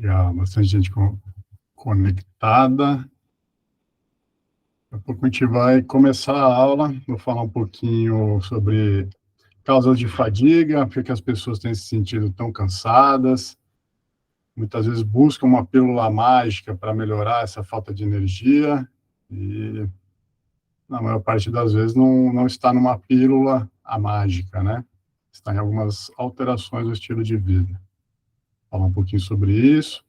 Legal, bastante gente conectada. Daqui a pouco a gente vai começar a aula. Vou falar um pouquinho sobre causas de fadiga, por que as pessoas têm se sentido tão cansadas. Muitas vezes buscam uma pílula mágica para melhorar essa falta de energia e, na maior parte das vezes, não está numa pílula a mágica, né? Está em algumas alterações do estilo de vida. Vou falar um pouquinho sobre isso.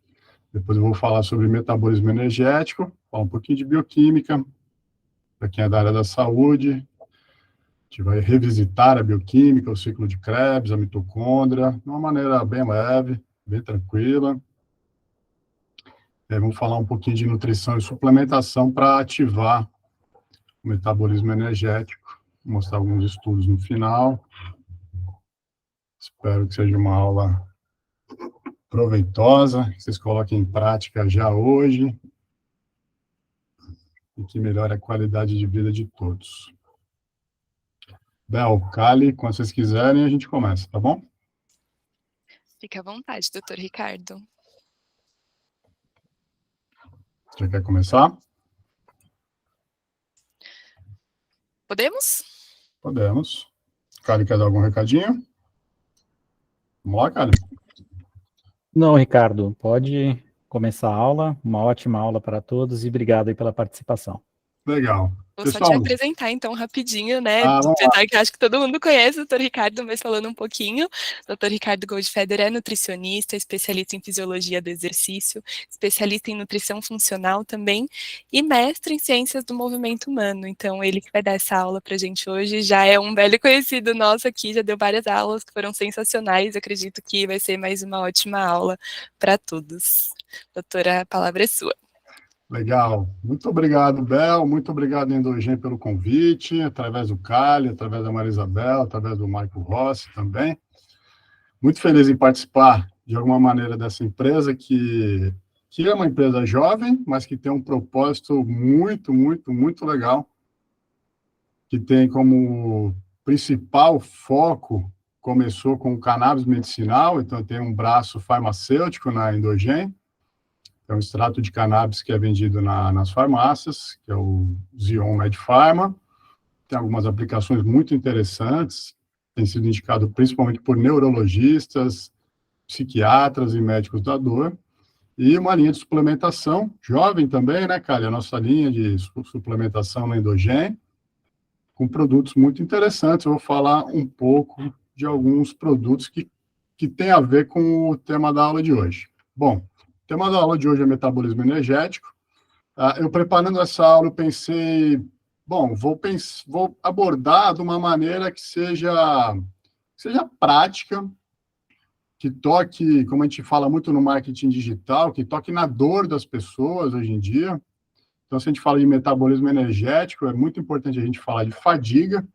Depois eu vou falar sobre metabolismo energético, falar um pouquinho de bioquímica, para quem é da área da saúde. A gente vai revisitar a bioquímica, o ciclo de Krebs, a mitocôndria, de uma maneira bem leve, bem tranquila. Vamos falar um pouquinho de nutrição e suplementação para ativar o metabolismo energético. Vou mostrar alguns estudos no final. Espero que seja uma aula proveitosa, que vocês coloquem em prática já hoje e que melhore a qualidade de vida de todos. Bel, Kali, quando vocês quiserem, a gente começa, tá bom? Fique à vontade, doutor Ricardo. Você quer começar? Podemos? Podemos. Kali, quer dar algum recadinho? Vamos lá, Kali. Não, Ricardo, pode começar a aula. Uma ótima aula para todos e obrigado aí pela participação. Legal. Vou Pessoal, só te apresentar, então, rapidinho, né? vamos Apesar que acho que todo mundo conhece o Dr. Ricardo, mas falando um pouquinho. O Dr. Ricardo Goldfeder é nutricionista, especialista em fisiologia do exercício, especialista em nutrição funcional também, e mestre em ciências do movimento humano. Então, ele que vai dar essa aula pra gente hoje já é um velho conhecido nosso aqui, já deu várias aulas que foram sensacionais. Acredito que vai ser mais uma ótima aula para todos. Doutora, a palavra é sua. Legal. Muito obrigado, Bel. Muito obrigado, Endogen, pelo convite, através do Kali, através da Maria Isabel, através do Michael Rossi também. Muito feliz em participar, de alguma maneira, dessa empresa que é uma empresa jovem, mas que tem um propósito muito, muito, muito legal, que tem como principal foco, começou com o cannabis medicinal, então tem um braço farmacêutico na Endogen. É um extrato de cannabis que é vendido nas farmácias, que é o Zion Medpharma. Tem algumas aplicações muito interessantes, tem sido indicado principalmente por neurologistas, psiquiatras e médicos da dor. E uma linha de suplementação, jovem também, né, Kali? A nossa linha de suplementação na Endogen, com produtos muito interessantes. Eu vou falar um pouco de alguns produtos que tem a ver com o tema da aula de hoje. Bom, o tema da aula de hoje é metabolismo energético. Eu, preparando essa aula, eu pensei, bom, vou abordar de uma maneira que seja prática, que toque, como a gente fala muito no marketing digital, que toque na dor das pessoas hoje em dia. Então, se a gente fala de metabolismo energético, é muito importante a gente falar de fadiga.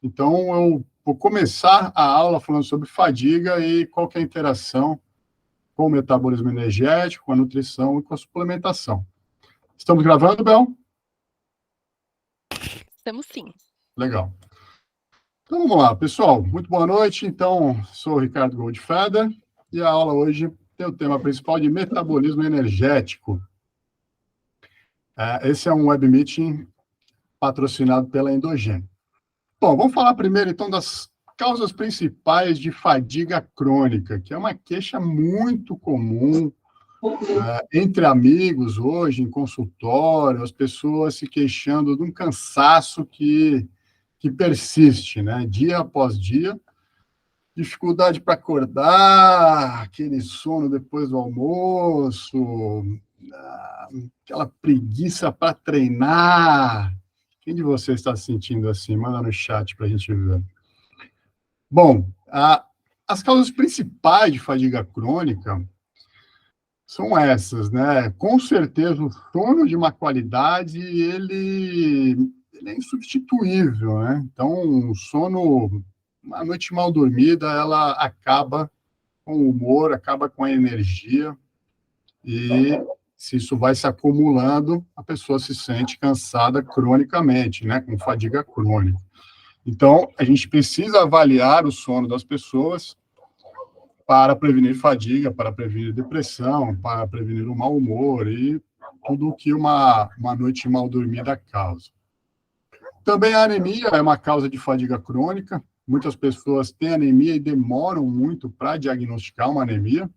Então, eu vou começar a aula falando sobre fadiga e qual que é a interação com o metabolismo energético, com a nutrição e com a suplementação. Estamos gravando, Bel? Estamos sim. Legal. Então, vamos lá, pessoal. Muito boa noite. Então, sou o Ricardo Goldfeder e a aula hoje tem o tema principal de metabolismo energético. Esse é um web meeting patrocinado pela Endogen. Bom, vamos falar primeiro, então, das causas principais de fadiga crônica, que é uma queixa muito comum entre amigos hoje, em consultório, as pessoas se queixando de um cansaço que persiste, né? Dia após dia, dificuldade para acordar, aquele sono depois do almoço, aquela preguiça para treinar. Quem de vocês está se sentindo assim? Manda no chat para a gente ver. Bom, as causas principais de fadiga crônica são essas, né? Com certeza, o sono de má qualidade, ele é insubstituível, né? Então, o sono, uma noite mal dormida, ela acaba com o humor, acaba com a energia, e se isso vai se acumulando, a pessoa se sente cansada cronicamente, né? Com fadiga crônica. Então, a gente precisa avaliar o sono das pessoas para prevenir fadiga, para prevenir depressão, para prevenir o mau humor e tudo o que uma noite mal dormida causa. Também a anemia é uma causa de fadiga crônica. Muitas pessoas têm anemia e demoram muito para diagnosticar uma anemia.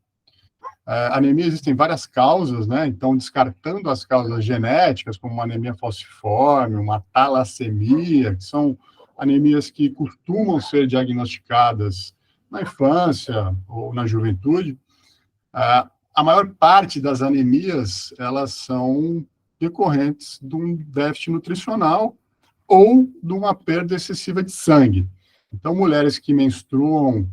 Anemia existem várias causas, né? Então, descartando as causas genéticas, como uma anemia falciforme, uma talassemia, que são anemias que costumam ser diagnosticadas na infância ou na juventude, a maior parte das anemias, elas são decorrentes de um déficit nutricional ou de uma perda excessiva de sangue. Então, mulheres que menstruam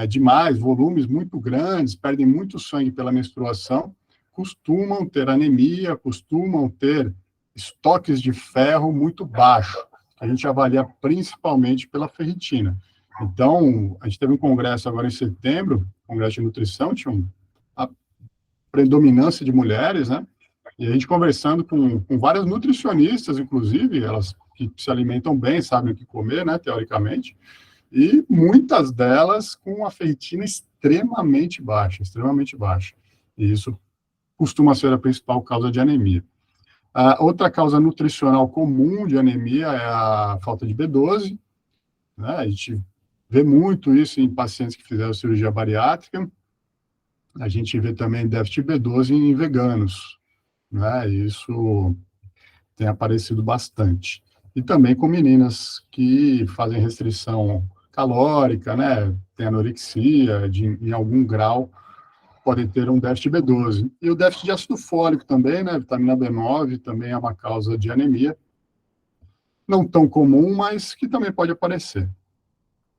demais, volumes muito grandes, perdem muito sangue pela menstruação, costumam ter anemia, costumam ter estoques de ferro muito baixos. A gente avalia principalmente pela ferritina. Então, a gente teve um congresso agora em setembro, congresso de nutrição, tinha a predominância de mulheres, né? E a gente conversando com várias nutricionistas, inclusive, elas que se alimentam bem, sabem o que comer, né, teoricamente, e muitas delas com a ferritina extremamente baixa, extremamente baixa. E isso costuma ser a principal causa de anemia. Outra causa nutricional comum de anemia é a falta de B12, né? A gente vê muito isso em pacientes que fizeram cirurgia bariátrica. A gente vê também déficit de B12 em veganos, né? Isso tem aparecido bastante. E também com meninas que fazem restrição calórica, né? Tem anorexia, em algum grau, podem ter um déficit de B12. E o déficit de ácido fólico também, né? Vitamina B9 também é uma causa de anemia. Não tão comum, mas que também pode aparecer.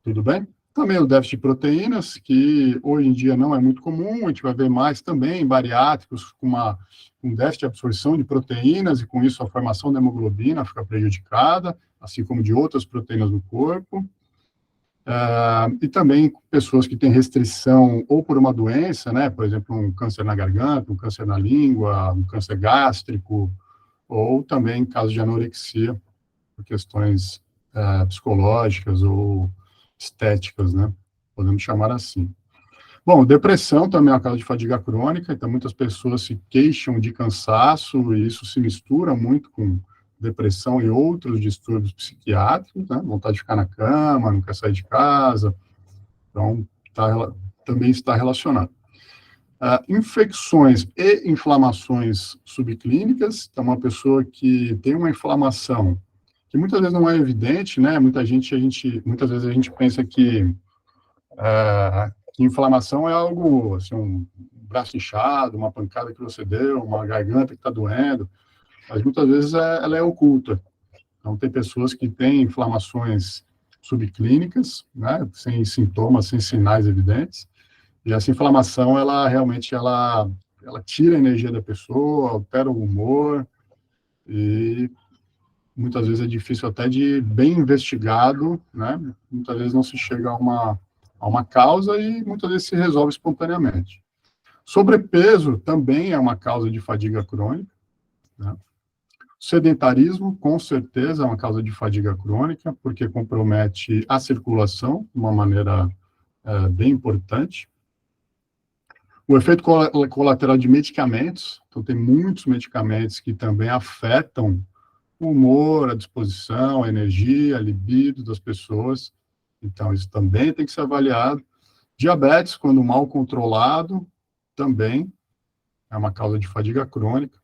Tudo bem? Também o déficit de proteínas, que hoje em dia não é muito comum, a gente vai ver mais também em bariátricos com um déficit de absorção de proteínas, e com isso a formação da hemoglobina fica prejudicada, assim como de outras proteínas do corpo. E também pessoas que têm restrição ou por uma doença, né, por exemplo, um câncer na garganta, um câncer na língua, um câncer gástrico, ou também em caso de anorexia, por questões psicológicas ou estéticas, né? Podemos chamar assim. Bom, depressão também é uma causa de fadiga crônica, então muitas pessoas se queixam de cansaço, e isso se mistura muito com depressão e outros distúrbios psiquiátricos, né? Vontade de ficar na cama, não quer sair de casa, então também está relacionado. Infecções e inflamações subclínicas, então uma pessoa que tem uma inflamação que muitas vezes não é evidente, né? Muitas vezes a gente pensa que inflamação é algo, assim, um braço inchado, uma pancada que você deu, uma garganta que está doendo, mas muitas vezes ela é oculta. Então, tem pessoas que têm inflamações subclínicas, né? Sem sintomas, sem sinais evidentes, e essa inflamação, ela realmente tira a energia da pessoa, altera o humor, e muitas vezes é difícil até de bem investigado, né? Muitas vezes não se chega a uma causa e muitas vezes se resolve espontaneamente. Sobrepeso também é uma causa de fadiga crônica, né? Sedentarismo, com certeza, é uma causa de fadiga crônica, porque compromete a circulação de uma maneira bem importante. O efeito colateral de medicamentos, então tem muitos medicamentos que também afetam o humor, a disposição, a energia, a libido das pessoas. Então, isso também tem que ser avaliado. Diabetes, quando mal controlado, também é uma causa de fadiga crônica.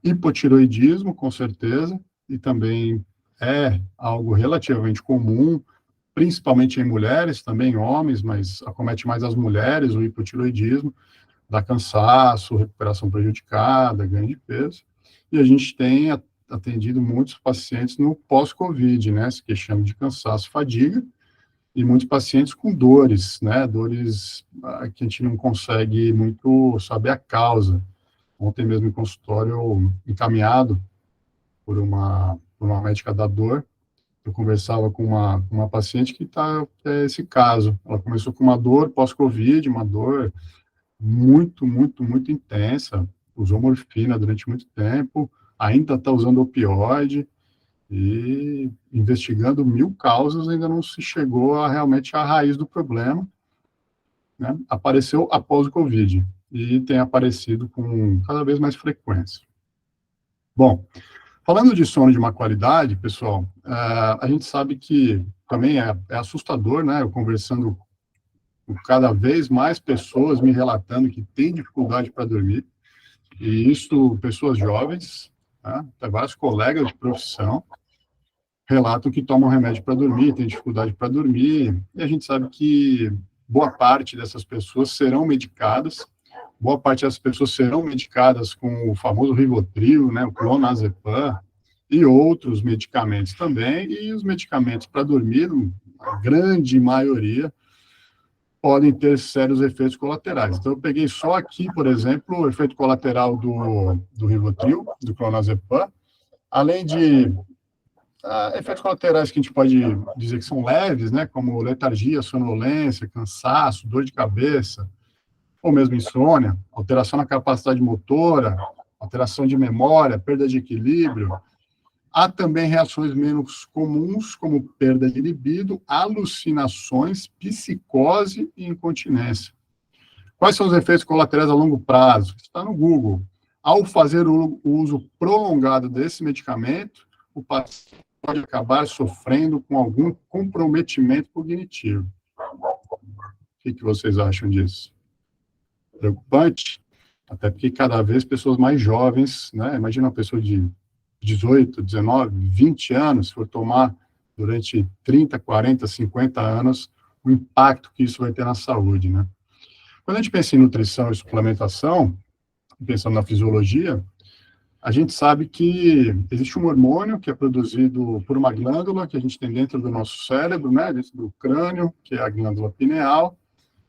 Hipotireoidismo, com certeza, e também é algo relativamente comum, principalmente em mulheres, também em homens, mas acomete mais as mulheres, o hipotireoidismo, dá cansaço, recuperação prejudicada, ganho de peso. E a gente tem atendido muitos pacientes no pós-Covid, né, se queixando de cansaço, fadiga, e muitos pacientes com dores, né, dores que a gente não consegue muito saber a causa. Ontem mesmo em consultório, encaminhado por uma médica da dor, eu conversava com uma paciente que é esse caso. Ela começou com uma dor pós-Covid, uma dor muito, muito, muito intensa, usou morfina durante muito tempo, ainda está usando opioide, e investigando 1000 causas, ainda não se chegou realmente à raiz do problema. né, apareceu após o Covid e tem aparecido com cada vez mais frequência. Bom, falando de sono de má qualidade, pessoal, a gente sabe que também é assustador, né? Eu conversando com cada vez mais pessoas me relatando que têm dificuldade para dormir, e isso, pessoas jovens, tá? Até vários colegas de profissão relatam que tomam remédio para dormir, têm dificuldade para dormir, e a gente sabe que boa parte dessas pessoas serão medicadas, boa parte dessas pessoas serão medicadas com o famoso Rivotril, né, o clonazepam, e outros medicamentos também, e os medicamentos para dormir, a grande maioria, podem ter sérios efeitos colaterais. Então, eu peguei só aqui, por exemplo, o efeito colateral do Rivotril, do clonazepam, além de efeitos colaterais que a gente pode dizer que são leves, né, como letargia, sonolência, cansaço, dor de cabeça, ou mesmo insônia, alteração na capacidade motora, alteração de memória, perda de equilíbrio. Há também reações menos comuns, como perda de libido, alucinações, psicose e incontinência. Quais são os efeitos colaterais a longo prazo? Está no Google. Ao fazer o uso prolongado desse medicamento, o paciente pode acabar sofrendo com algum comprometimento cognitivo. O que vocês acham disso? Preocupante? Até porque cada vez pessoas mais jovens, né? Imagina uma pessoa de 18, 19, 20 anos, se for tomar durante 30, 40, 50 anos, o impacto que isso vai ter na saúde, né? Quando a gente pensa em nutrição e suplementação, pensando na fisiologia, a gente sabe que existe um hormônio que é produzido por uma glândula que a gente tem dentro do nosso cérebro, né, dentro do crânio, que é a glândula pineal,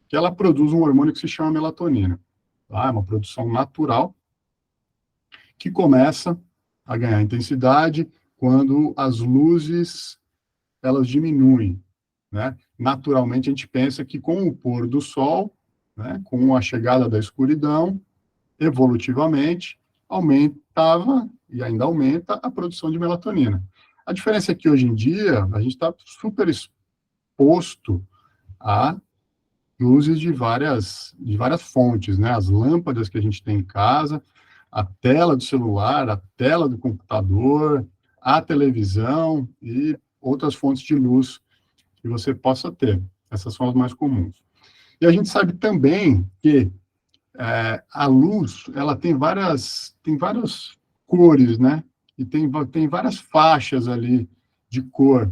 que ela produz um hormônio que se chama melatonina. Tá? É uma produção natural que começa a ganhar intensidade quando as luzes elas diminuem, né? Naturalmente a gente pensa que com o pôr do sol, né, com a chegada da escuridão, evolutivamente aumentava e ainda aumenta a produção de melatonina. A diferença é que hoje em dia a gente está super exposto a luzes de várias fontes, né? As lâmpadas que a gente tem em casa, a tela do celular, a tela do computador, a televisão e outras fontes de luz que você possa ter. Essas são as mais comuns. E a gente sabe também que a luz, ela tem várias cores, né? E tem várias faixas ali de cor.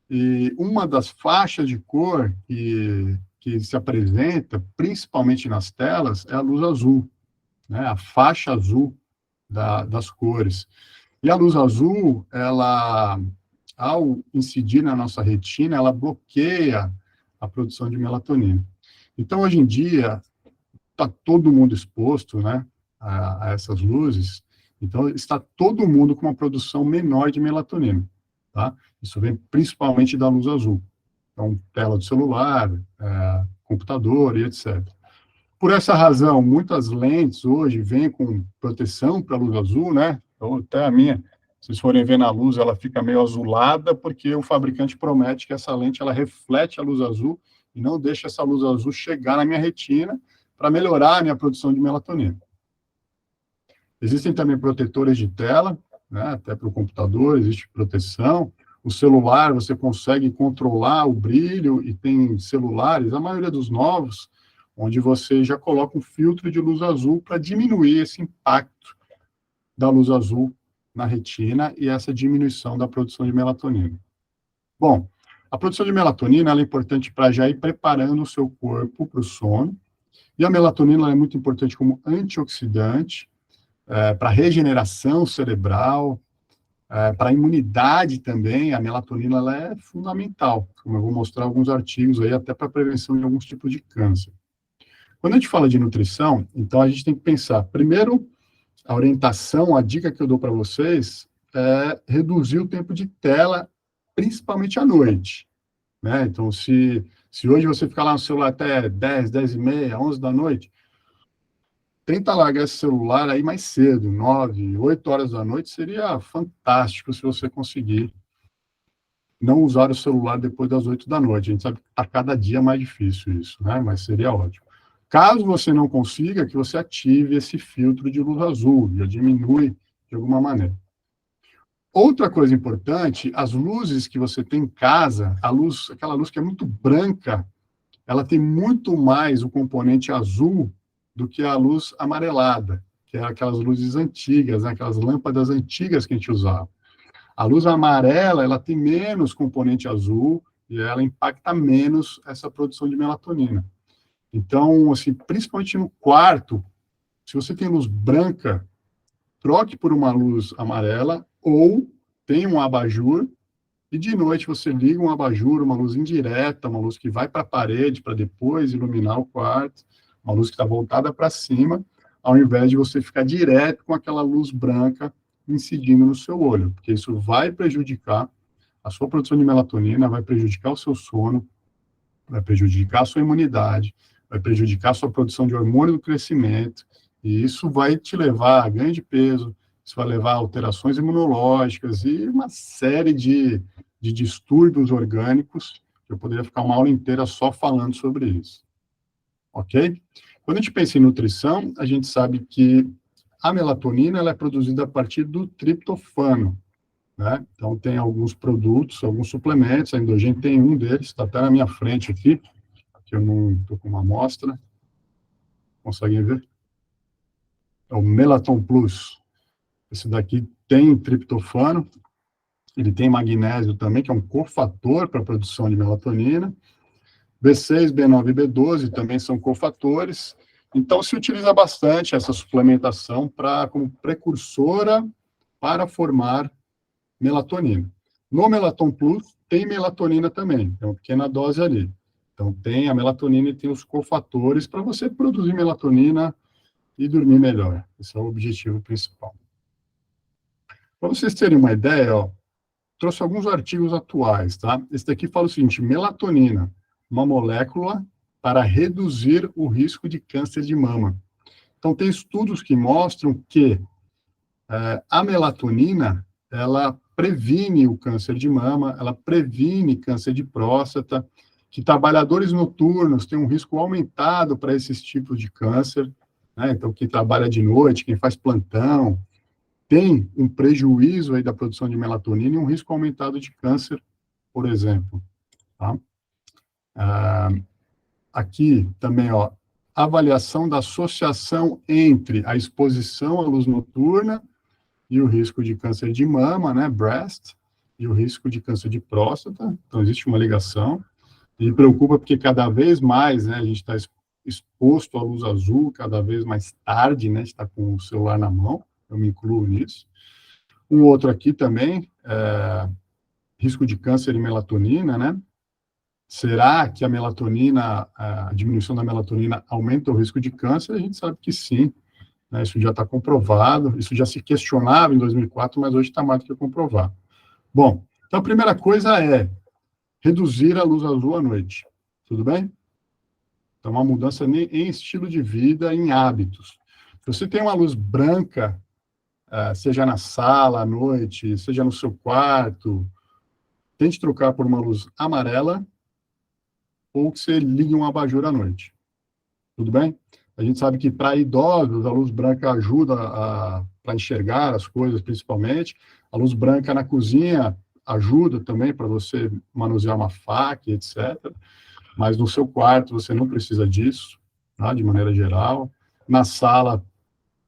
E uma das faixas de cor que se apresenta, principalmente nas telas, é a luz azul, né? A faixa azul das cores. E a luz azul, ela, ao incidir na nossa retina, ela bloqueia a produção de melatonina. Então, hoje em dia, está todo mundo exposto, né, a essas luzes, então está todo mundo com uma produção menor de melatonina, tá? Isso vem principalmente da luz azul. Então, tela do celular, computador e etc. Por essa razão, muitas lentes hoje vêm com proteção para a luz azul, né? Então, até a minha, se vocês forem ver na luz, ela fica meio azulada, porque o fabricante promete que essa lente ela reflete a luz azul e não deixa essa luz azul chegar na minha retina para melhorar a minha produção de melatonina. Existem também protetores de tela, né? Até para o computador existe proteção. O celular, você consegue controlar o brilho, e tem celulares, a maioria dos novos, onde você já coloca um filtro de luz azul para diminuir esse impacto da luz azul na retina e essa diminuição da produção de melatonina. Bom, a produção de melatonina ela é importante para já ir preparando o seu corpo para o sono, e a melatonina é muito importante como antioxidante, para regeneração cerebral, para a imunidade também. A melatonina ela é fundamental, como eu vou mostrar alguns artigos aí, até para a prevenção de alguns tipos de câncer. Quando a gente fala de nutrição, então a gente tem que pensar, primeiro, a orientação, a dica que eu dou para vocês é reduzir o tempo de tela, principalmente à noite, né? Então, se hoje você ficar lá no celular até 10, 10 e meia, 11 da noite, tenta largar esse celular aí mais cedo, 9, 8 horas da noite, seria fantástico se você conseguir não usar o celular depois das 8 da noite. A gente sabe que está cada dia mais difícil isso, né? Mas seria ótimo. Caso você não consiga, que você ative esse filtro de luz azul, já diminui de alguma maneira. Outra coisa importante, as luzes que você tem em casa, a luz, aquela luz que é muito branca, ela tem muito mais o componente azul do que a luz amarelada, que é aquelas luzes antigas, né? Aquelas lâmpadas antigas que a gente usava. A luz amarela, ela tem menos componente azul e ela impacta menos essa produção de melatonina. Então, assim, principalmente no quarto, se você tem luz branca, troque por uma luz amarela ou tenha um abajur e de noite você liga um abajur, uma luz indireta, uma luz que vai para a parede para depois iluminar o quarto, uma luz que está voltada para cima, ao invés de você ficar direto com aquela luz branca incidindo no seu olho, porque isso vai prejudicar a sua produção de melatonina, vai prejudicar o seu sono, vai prejudicar a sua imunidade, vai prejudicar a sua produção de hormônio do crescimento, e isso vai te levar a ganho de peso, isso vai levar a alterações imunológicas e uma série de distúrbios orgânicos, que eu poderia ficar uma aula inteira só falando sobre isso. Ok? Quando a gente pensa em nutrição, a gente sabe que a melatonina ela é produzida a partir do triptofano, né? Então, tem alguns produtos, alguns suplementos, a Endogen tem um deles, está até na minha frente aqui, que eu não estou com uma amostra. Conseguem ver? É o Melaton Plus. Esse daqui tem triptofano, ele tem magnésio também, que é um cofator para a produção de melatonina. B6, B9 e B12 também são cofatores. Então, se utiliza bastante essa suplementação como precursora para formar melatonina. No Melaton Plus, tem melatonina também, é uma pequena dose ali. Então, tem a melatonina e tem os cofatores para você produzir melatonina e dormir melhor. Esse é o objetivo principal. Para vocês terem uma ideia, ó, trouxe alguns artigos atuais, tá? Esse daqui fala o seguinte: melatonina, uma molécula para reduzir o risco de câncer de mama. Então, tem estudos que mostram que a melatonina, ela previne o câncer de mama, ela previne câncer de próstata, que trabalhadores noturnos têm um risco aumentado para esses tipos de câncer, né? Então, quem trabalha de noite, quem faz plantão, tem um prejuízo aí da produção de melatonina e um risco aumentado de câncer, por exemplo. Tá? Aqui também, ó, avaliação da associação entre a exposição à luz noturna e o risco de câncer de mama, né, breast, e o risco de câncer de próstata. Então, existe uma ligação. E preocupa porque cada vez mais, né, a gente está exposto à luz azul, cada vez mais tarde, né, está com o celular na mão, eu me incluo nisso. Um outro aqui também, risco de câncer e melatonina, né? Será que a melatonina, a diminuição da melatonina aumenta o risco de câncer? A gente sabe que sim, né? Isso já está comprovado, isso já se questionava em 2004, mas hoje está mais do que comprovado. Bom, então a primeira coisa é reduzir a luz azul à noite, tudo bem? Então, uma mudança em estilo de vida, em hábitos. Se você tem uma luz branca, seja na sala à noite, seja no seu quarto, tente trocar por uma luz amarela ou que você ligue um abajur à noite. Tudo bem? A gente sabe que para idosos, a luz branca ajuda para enxergar as coisas, principalmente. A luz branca na cozinha ajuda também para você manusear uma faca, etc. Mas no seu quarto você não precisa disso, tá? De maneira geral. Na sala,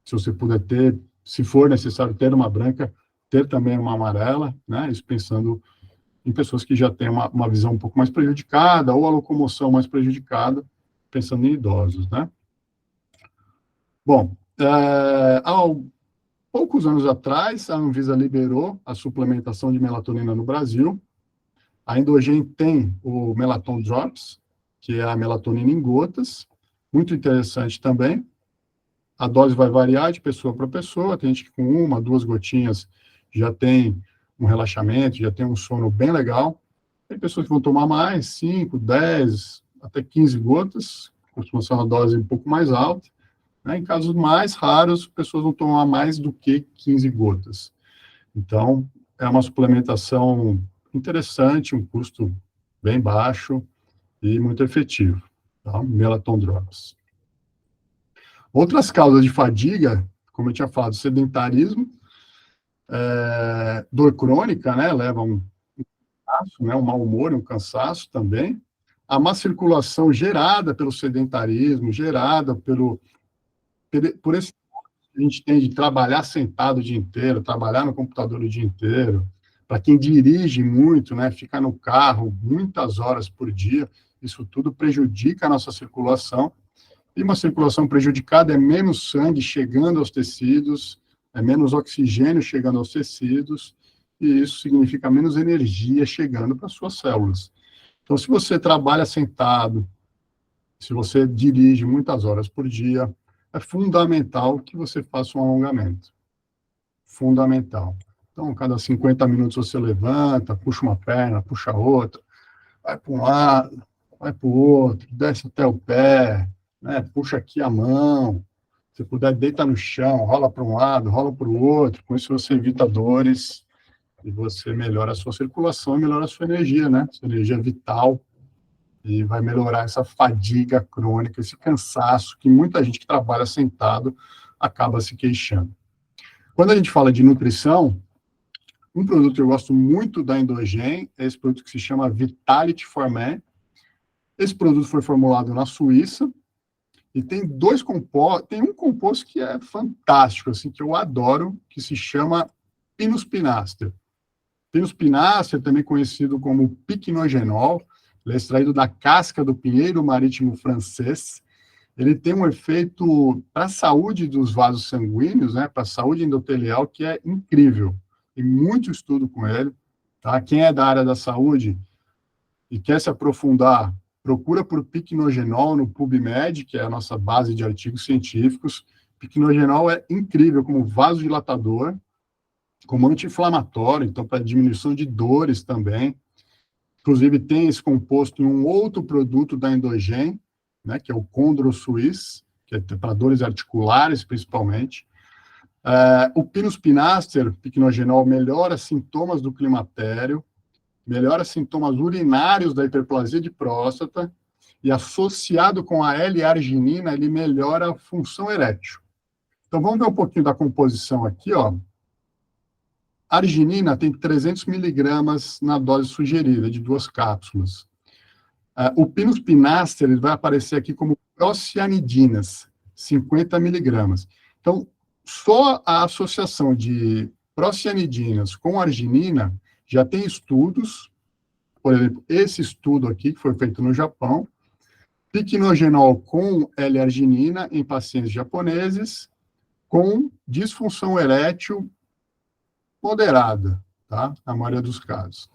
se você puder ter, se for necessário ter uma branca, ter também uma amarela, né? Isso pensando em pessoas que já têm uma visão um pouco mais prejudicada ou a locomoção mais prejudicada, pensando em idosos, né? Bom, há poucos anos atrás, a Anvisa liberou a suplementação de melatonina no Brasil. A Endogen tem o Melaton Drops, que é a melatonina em gotas, muito interessante também. A dose vai variar de pessoa para pessoa, tem gente que com 1, 2 gotinhas já tem um relaxamento, já tem um sono bem legal. Tem pessoas que vão tomar mais, 5, 10, até 15 gotas, costuma ser uma dose um pouco mais alta. Né? Em casos mais raros, pessoas vão tomar mais do que 15 gotas. Então, é uma suplementação interessante, um custo bem baixo e muito efetivo, tá? Melaton Drops. Outras causas de fadiga, como eu tinha falado, sedentarismo, dor crônica, né, leva a um cansaço, né, um mau humor, um cansaço também, a má circulação gerada pelo sedentarismo, gerada por esse que a gente tem de trabalhar sentado o dia inteiro, trabalhar no computador o dia inteiro, para quem dirige muito, né, fica no carro muitas horas por dia, isso tudo prejudica a nossa circulação, e uma circulação prejudicada é menos sangue chegando aos tecidos, é menos oxigênio chegando aos tecidos, e isso significa menos energia chegando para as suas células. Então, se você trabalha sentado, se você dirige muitas horas por dia, é fundamental que você faça um alongamento. Fundamental. Então, cada 50 minutos você levanta, puxa uma perna, puxa a outra, vai para um lado, vai para o outro, desce até o pé, né? Puxa aqui a mão, se puder, deita no chão, rola para um lado, rola para o outro, com isso você evita dores e você melhora a sua circulação e melhora a sua energia, né? Sua energia vital, e vai melhorar essa fadiga crônica, esse cansaço que muita gente que trabalha sentado acaba se queixando. Quando a gente fala de nutrição, um produto que eu gosto muito da Endogen é esse produto que se chama Vitality for Men. Esse produto foi formulado na Suíça e tem um composto que é fantástico, assim, que eu adoro, que se chama Pinus pinaster. Pinus pinaster, também conhecido como piquenogenol, ele é extraído da casca do pinheiro marítimo francês. Ele tem um efeito para a saúde dos vasos sanguíneos, né, para a saúde endotelial, que é incrível. Tem muito estudo com ele. Tá? Quem é da área da saúde e quer se aprofundar, procura por piquenogenol no PubMed, que é a nossa base de artigos científicos. Piquenogenol é incrível como vasodilatador, como anti-inflamatório, então para diminuição de dores também. Inclusive, tem esse composto em um outro produto da Endogen, né, que é o Condro Suisse, que é para dores articulares, principalmente. O Pinus pinaster, piquenogenol, melhora sintomas do climatério, melhora sintomas urinários da hiperplasia de próstata, e associado com a L-arginina, ele melhora a função erétil. Então, vamos ver um pouquinho da composição aqui, ó. A arginina tem 300 miligramas na dose sugerida, de 2 cápsulas. O Pinus pinaster ele vai aparecer aqui como procianidinas, 50 miligramas. Então, só a associação de procianidinas com arginina já tem estudos, por exemplo, esse estudo aqui, que foi feito no Japão, piquenogenol com L-arginina em pacientes japoneses com disfunção erétil moderada, tá? Na maioria dos casos.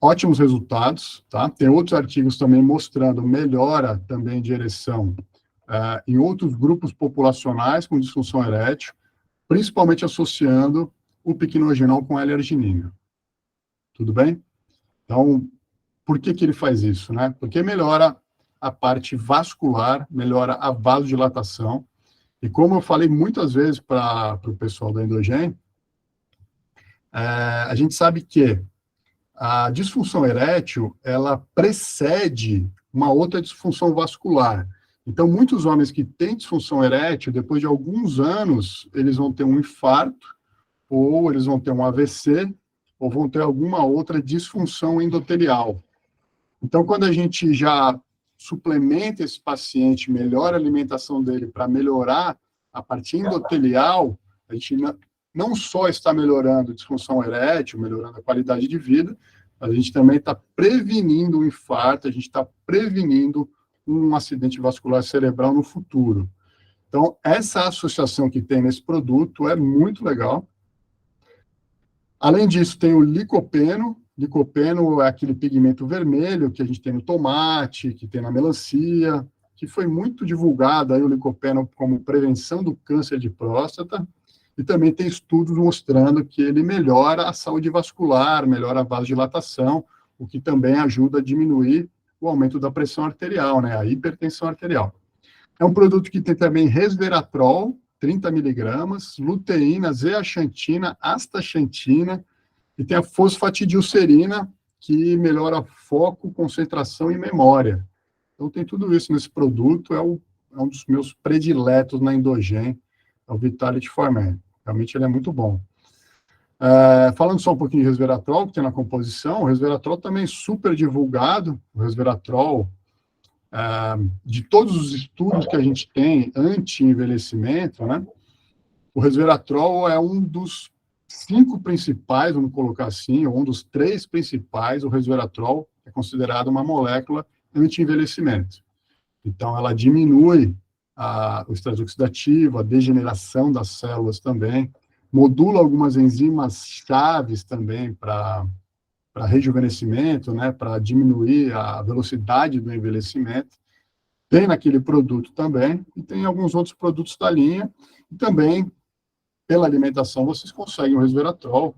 Ótimos resultados, tá? Tem outros artigos também mostrando melhora também de ereção em outros grupos populacionais com disfunção erétil, principalmente associando o piquenogenol com L-arginina. Tudo bem? Então, por que ele faz isso, né? Porque melhora a parte vascular, melhora a vasodilatação, e como eu falei muitas vezes para o pessoal da Endogen, a gente sabe que a disfunção erétil, ela precede uma outra disfunção vascular. Então, muitos homens que têm disfunção erétil, depois de alguns anos, eles vão ter um infarto, ou eles vão ter um AVC, ou vão ter alguma outra disfunção endotelial. Então, quando a gente já suplementa esse paciente, melhora a alimentação dele para melhorar a parte endotelial, a gente não só está melhorando a disfunção erétil, melhorando a qualidade de vida, mas a gente também está prevenindo um infarto, a gente está prevenindo um acidente vascular cerebral no futuro. Então, essa associação que tem nesse produto é muito legal. Além disso, tem o licopeno. Licopeno é aquele pigmento vermelho que a gente tem no tomate, que tem na melancia, que foi muito divulgado aí o licopeno como prevenção do câncer de próstata. E também tem estudos mostrando que ele melhora a saúde vascular, melhora a vasodilatação, o que também ajuda a diminuir o aumento da pressão arterial, né, a hipertensão arterial. É um produto que tem também resveratrol, 30 miligramas, luteína, zeaxantina, astaxantina, E tem a fosfatidilcerina, que melhora foco, concentração e memória. Então, tem tudo isso nesse produto, é um dos meus prediletos na Endogen, é o Vitality for Men. Realmente ele é muito bom. Falando só um pouquinho de resveratrol, que tem na composição, o resveratrol também é super divulgado, o resveratrol, de todos os estudos que a gente tem anti-envelhecimento, né, o resveratrol é um dos 5 principais, vamos colocar assim, ou um dos 3 principais, o resveratrol é considerado uma molécula anti-envelhecimento. Então, ela diminui o estresse oxidativo, a degeneração das células também, modula algumas enzimas chaves também para rejuvenescimento, né, para diminuir a velocidade do envelhecimento. Tem naquele produto também, e tem alguns outros produtos da linha, e também, pela alimentação, vocês conseguem o resveratrol,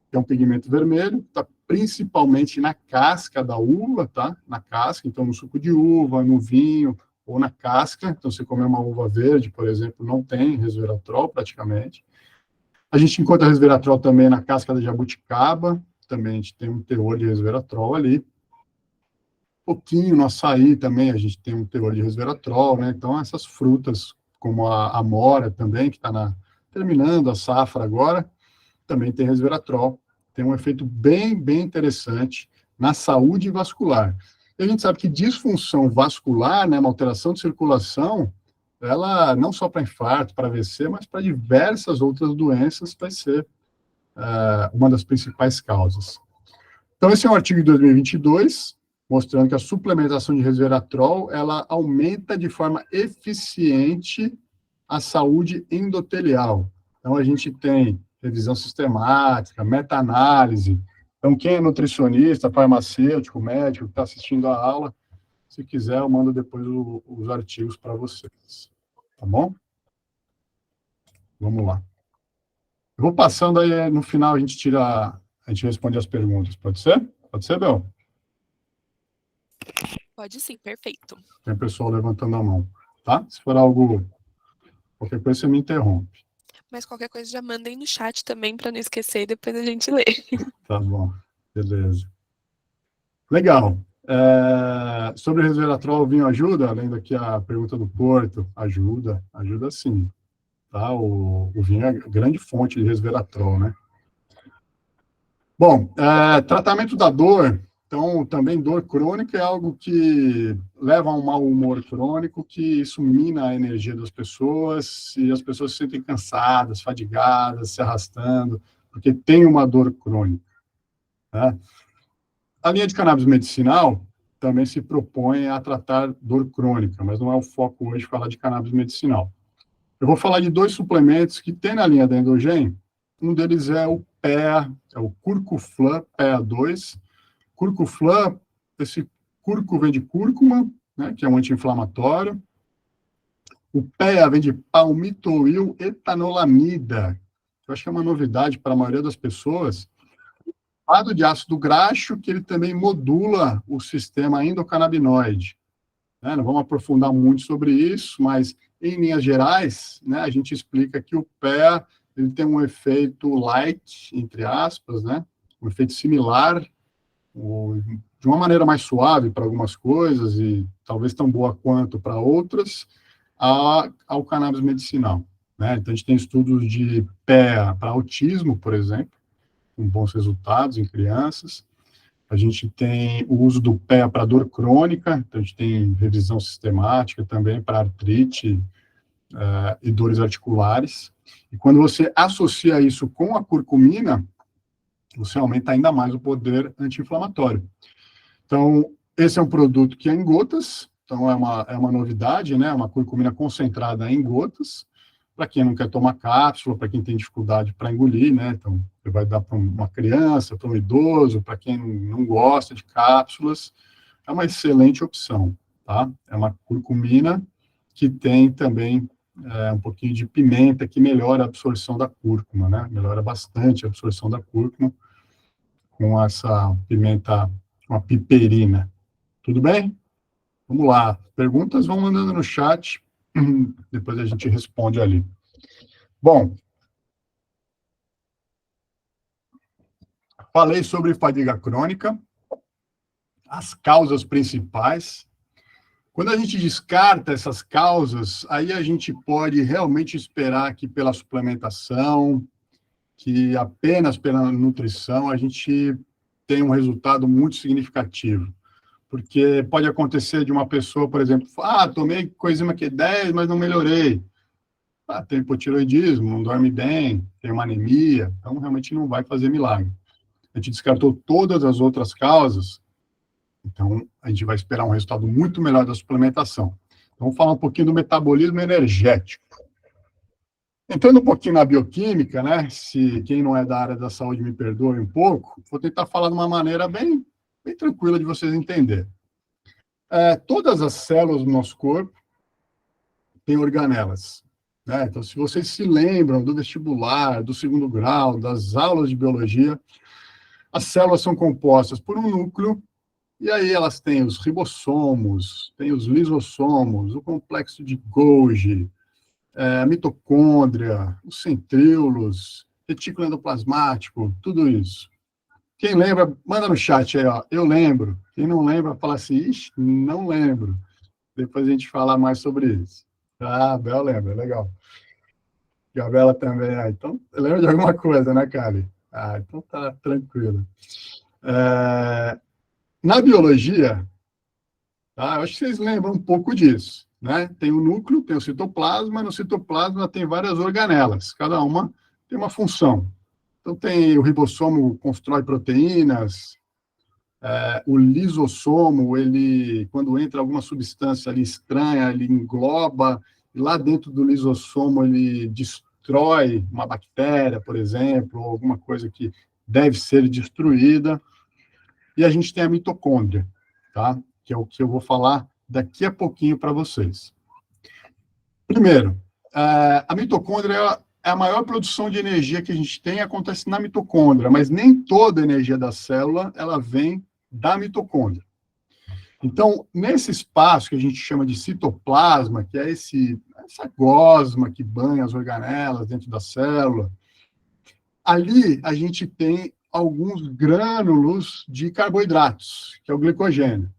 que é um pigmento vermelho, está principalmente na casca da uva, tá? Na casca, então no suco de uva, no vinho, ou na casca. Então, se comer uma uva verde, por exemplo, não tem resveratrol praticamente. A gente encontra resveratrol também na casca da jabuticaba, também a gente tem um teor de resveratrol ali. Pouquinho no açaí também a gente tem um teor de resveratrol, né? Então, essas frutas, como a amora também, que está terminando a safra agora, também tem resveratrol. Tem um efeito bem, bem interessante na saúde vascular. E a gente sabe que disfunção vascular, né, uma alteração de circulação, ela não só para infarto, para AVC, mas para diversas outras doenças vai ser uma das principais causas. Então, esse é um artigo de 2022, mostrando que a suplementação de resveratrol, ela aumenta de forma eficiente a saúde endotelial. Então, a gente tem revisão sistemática, meta-análise. Então, quem é nutricionista, farmacêutico, médico, que está assistindo a aula, se quiser, eu mando depois os artigos para vocês. Tá bom? Vamos lá. Eu vou passando aí, no final a gente responde as perguntas. Pode ser? Pode ser, Bel? Pode sim, perfeito. Tem pessoal levantando a mão, tá? Se for qualquer coisa, você me interrompe. Mas qualquer coisa já mandem no chat também, para não esquecer, e depois a gente lê. Tá bom, beleza. Legal. Sobre o resveratrol, o vinho ajuda? Além daqui a pergunta do Porto, ajuda sim. Tá? O vinho é grande fonte de resveratrol, né? Bom, tratamento da dor. Então, também dor crônica é algo que leva a um mau humor crônico, que isso mina a energia das pessoas, e as pessoas se sentem cansadas, fadigadas, se arrastando, porque tem uma dor crônica. Né? A linha de cannabis medicinal também se propõe a tratar dor crônica, mas não é o foco hoje falar de cannabis medicinal. Eu vou falar de 2 suplementos que tem na linha da Endogen. Um deles é o PEA, é o Curcuflan PEA2. Curcuflan, esse curco vem de cúrcuma, né, que é um anti-inflamatório. O PEA vem de palmitoil etanolamida. Eu acho que é uma novidade para a maioria das pessoas. Lado de ácido graxo, que ele também modula o sistema endocannabinoide. Não vamos aprofundar muito sobre isso, mas, em linhas gerais, né, a gente explica que o PEA ele tem um efeito light, entre aspas, né, um efeito similar, de uma maneira mais suave para algumas coisas e talvez tão boa quanto para outras, ao cannabis medicinal. Né? Então, a gente tem estudos de PEA para autismo, por exemplo, com bons resultados em crianças. A gente tem o uso do PEA para dor crônica, então a gente tem revisão sistemática também para artrite e dores articulares. E quando você associa isso com a curcumina, você aumenta ainda mais o poder anti-inflamatório. Então, esse é um produto que é em gotas, então é uma novidade, né? Uma curcumina concentrada em gotas, para quem não quer tomar cápsula, para quem tem dificuldade para engolir, né? Então, você vai dar para uma criança, para um idoso, para quem não gosta de cápsulas, é uma excelente opção, tá? É uma curcumina que tem também um pouquinho de pimenta, que melhora a absorção da cúrcuma, né? Melhora bastante a absorção da cúrcuma com essa pimenta, uma piperina. Tudo bem? Vamos lá. Perguntas vão mandando no chat, depois a gente responde ali. Bom, Falei sobre fadiga crônica, as causas principais. Quando a gente descarta essas causas, aí a gente pode realmente esperar que pela suplementação, que apenas pela nutrição, a gente tem um resultado muito significativo. Porque pode acontecer de uma pessoa, por exemplo, tomei coenzima Q10, mas não melhorei. Tem hipotireoidismo, não dorme bem, tem uma anemia, então realmente não vai fazer milagre. A gente descartou todas as outras causas, então a gente vai esperar um resultado muito melhor da suplementação. Então, vamos falar um pouquinho do metabolismo energético. Entrando um pouquinho na bioquímica, né? Se quem não é da área da saúde me perdoe um pouco, vou tentar falar de uma maneira bem tranquila de vocês entenderem. Todas as células do nosso corpo têm organelas. Né? Então, se vocês se lembram do vestibular, do segundo grau, das aulas de biologia, as células são compostas por um núcleo, e aí elas têm os ribossomos, têm os lisossomos, o complexo de Golgi, a mitocôndria, os centríolos, retículo endoplasmático, tudo isso. Quem lembra, manda no chat aí, ó, eu lembro. Quem não lembra, fala assim, ixi, não lembro. Depois a gente fala mais sobre isso. Ah, Bel lembra, legal. Gabriela também, então, lembra de alguma coisa, né, Kali? Então tá tranquilo. Na biologia, eu acho que vocês lembram um pouco disso, né? Tem o núcleo, tem o citoplasma, no citoplasma tem várias organelas, cada uma tem uma função. Então, tem o ribossomo, constrói proteínas, o lisossomo, ele, quando entra alguma substância ali estranha, ele engloba, e lá dentro do lisossomo ele destrói uma bactéria, por exemplo, ou alguma coisa que deve ser destruída. E a gente tem a mitocôndria, tá? Que é o que eu vou falar daqui a pouquinho para vocês. Primeiro, a mitocôndria é a maior produção de energia que a gente tem, acontece na mitocôndria, mas nem toda a energia da célula ela vem da mitocôndria. Então, nesse espaço que a gente chama de citoplasma, que é essa gosma que banha as organelas dentro da célula, ali a gente tem alguns grânulos de carboidratos, que é o glicogênio.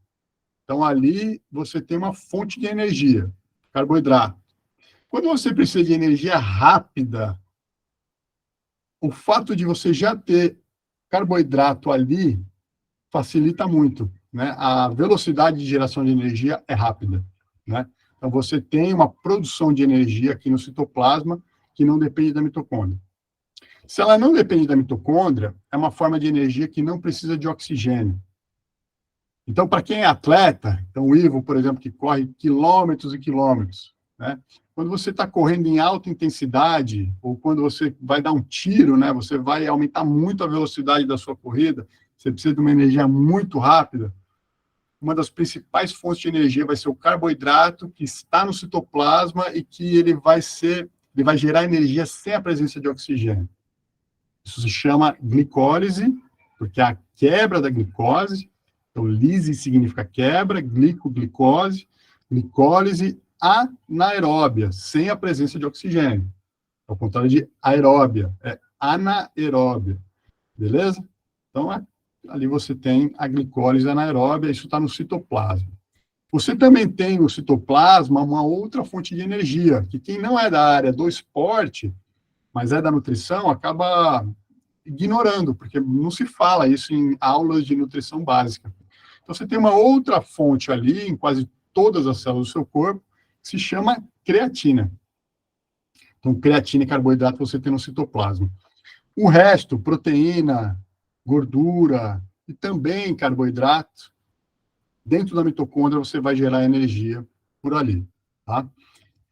Então, ali você tem uma fonte de energia, carboidrato. Quando você precisa de energia rápida, o fato de você já ter carboidrato ali facilita muito, né? A velocidade de geração de energia é rápida, né? Então, você tem uma produção de energia aqui no citoplasma que não depende da mitocôndria. Se ela não depende da mitocôndria, é uma forma de energia que não precisa de oxigênio. Então, para quem é atleta, então o Ivo, por exemplo, que corre quilômetros e quilômetros, né? Quando você está correndo em alta intensidade, ou quando você vai dar um tiro, né? Você vai aumentar muito a velocidade da sua corrida, você precisa de uma energia muito rápida. Uma das principais fontes de energia vai ser o carboidrato, que está no citoplasma e que ele vai gerar energia sem a presença de oxigênio. Isso se chama glicólise, porque é a quebra da glicose. Então, lise significa quebra, glicose, glicólise anaeróbia, sem a presença de oxigênio. Ao contrário de aeróbia, é anaeróbia. Beleza? Então, ali você tem a glicólise anaeróbia, isso está no citoplasma. Você também tem no citoplasma uma outra fonte de energia, que quem não é da área do esporte, mas é da nutrição, acaba ignorando, porque não se fala isso em aulas de nutrição básica. Então, você tem uma outra fonte ali, em quase todas as células do seu corpo, que se chama creatina. Então, creatina e carboidrato você tem no citoplasma. O resto, proteína, gordura e também carboidrato, dentro da mitocôndria você vai gerar energia por ali, tá?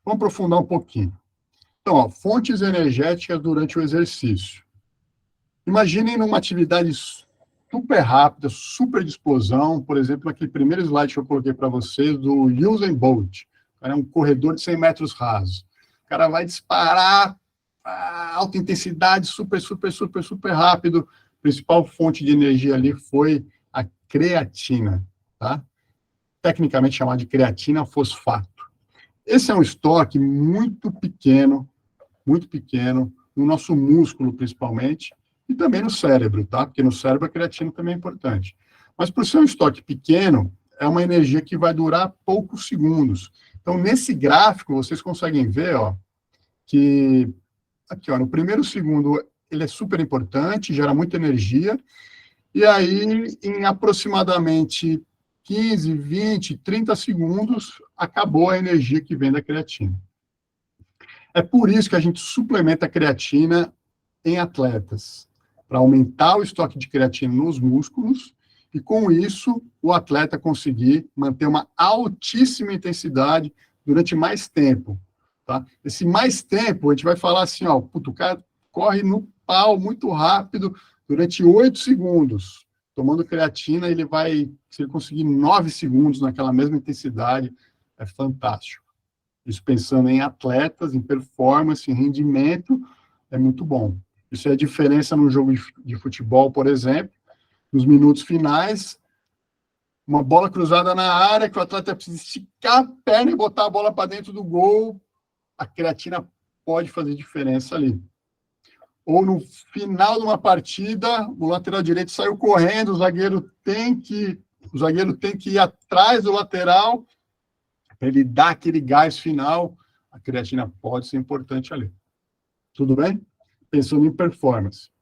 Vamos aprofundar um pouquinho. Então, fontes energéticas durante o exercício. Imaginem numa atividade super rápida, super de explosão, por exemplo, aquele primeiro slide que eu coloquei para vocês do Usain Bolt, é um corredor de 100 metros rasos. O cara vai disparar a alta intensidade, super rápido. A principal fonte de energia ali foi a creatina, tá? Tecnicamente chamada de creatina fosfato. Esse é um estoque muito pequeno, no nosso músculo principalmente, e também no cérebro, tá? Porque no cérebro a creatina também é importante. Mas por ser um estoque pequeno, é uma energia que vai durar poucos segundos. Então, nesse gráfico, vocês conseguem ver, ó, que aqui, ó, no primeiro segundo, ele é super importante, gera muita energia, e aí, em aproximadamente 15, 20, 30 segundos, acabou a energia que vem da creatina. É por isso que a gente suplementa a creatina em atletas, para aumentar o estoque de creatina nos músculos, e com isso, o atleta conseguir manter uma altíssima intensidade durante mais tempo. Tá? Esse mais tempo, a gente vai falar assim, ó, o cara corre no pau muito rápido durante 8 segundos. Tomando creatina, ele vai, se ele conseguir 9 segundos naquela mesma intensidade, é fantástico. Isso pensando em atletas, em performance, em rendimento, é muito bom. Isso é a diferença no jogo de futebol, por exemplo, nos minutos finais, uma bola cruzada na área, que o atleta precisa esticar a perna e botar a bola para dentro do gol, a creatina pode fazer diferença ali. Ou no final de uma partida, o lateral direito saiu correndo, o zagueiro tem que ir atrás do lateral, para ele dar aquele gás final, a creatina pode ser importante ali. Tudo bem? Pensando em performance.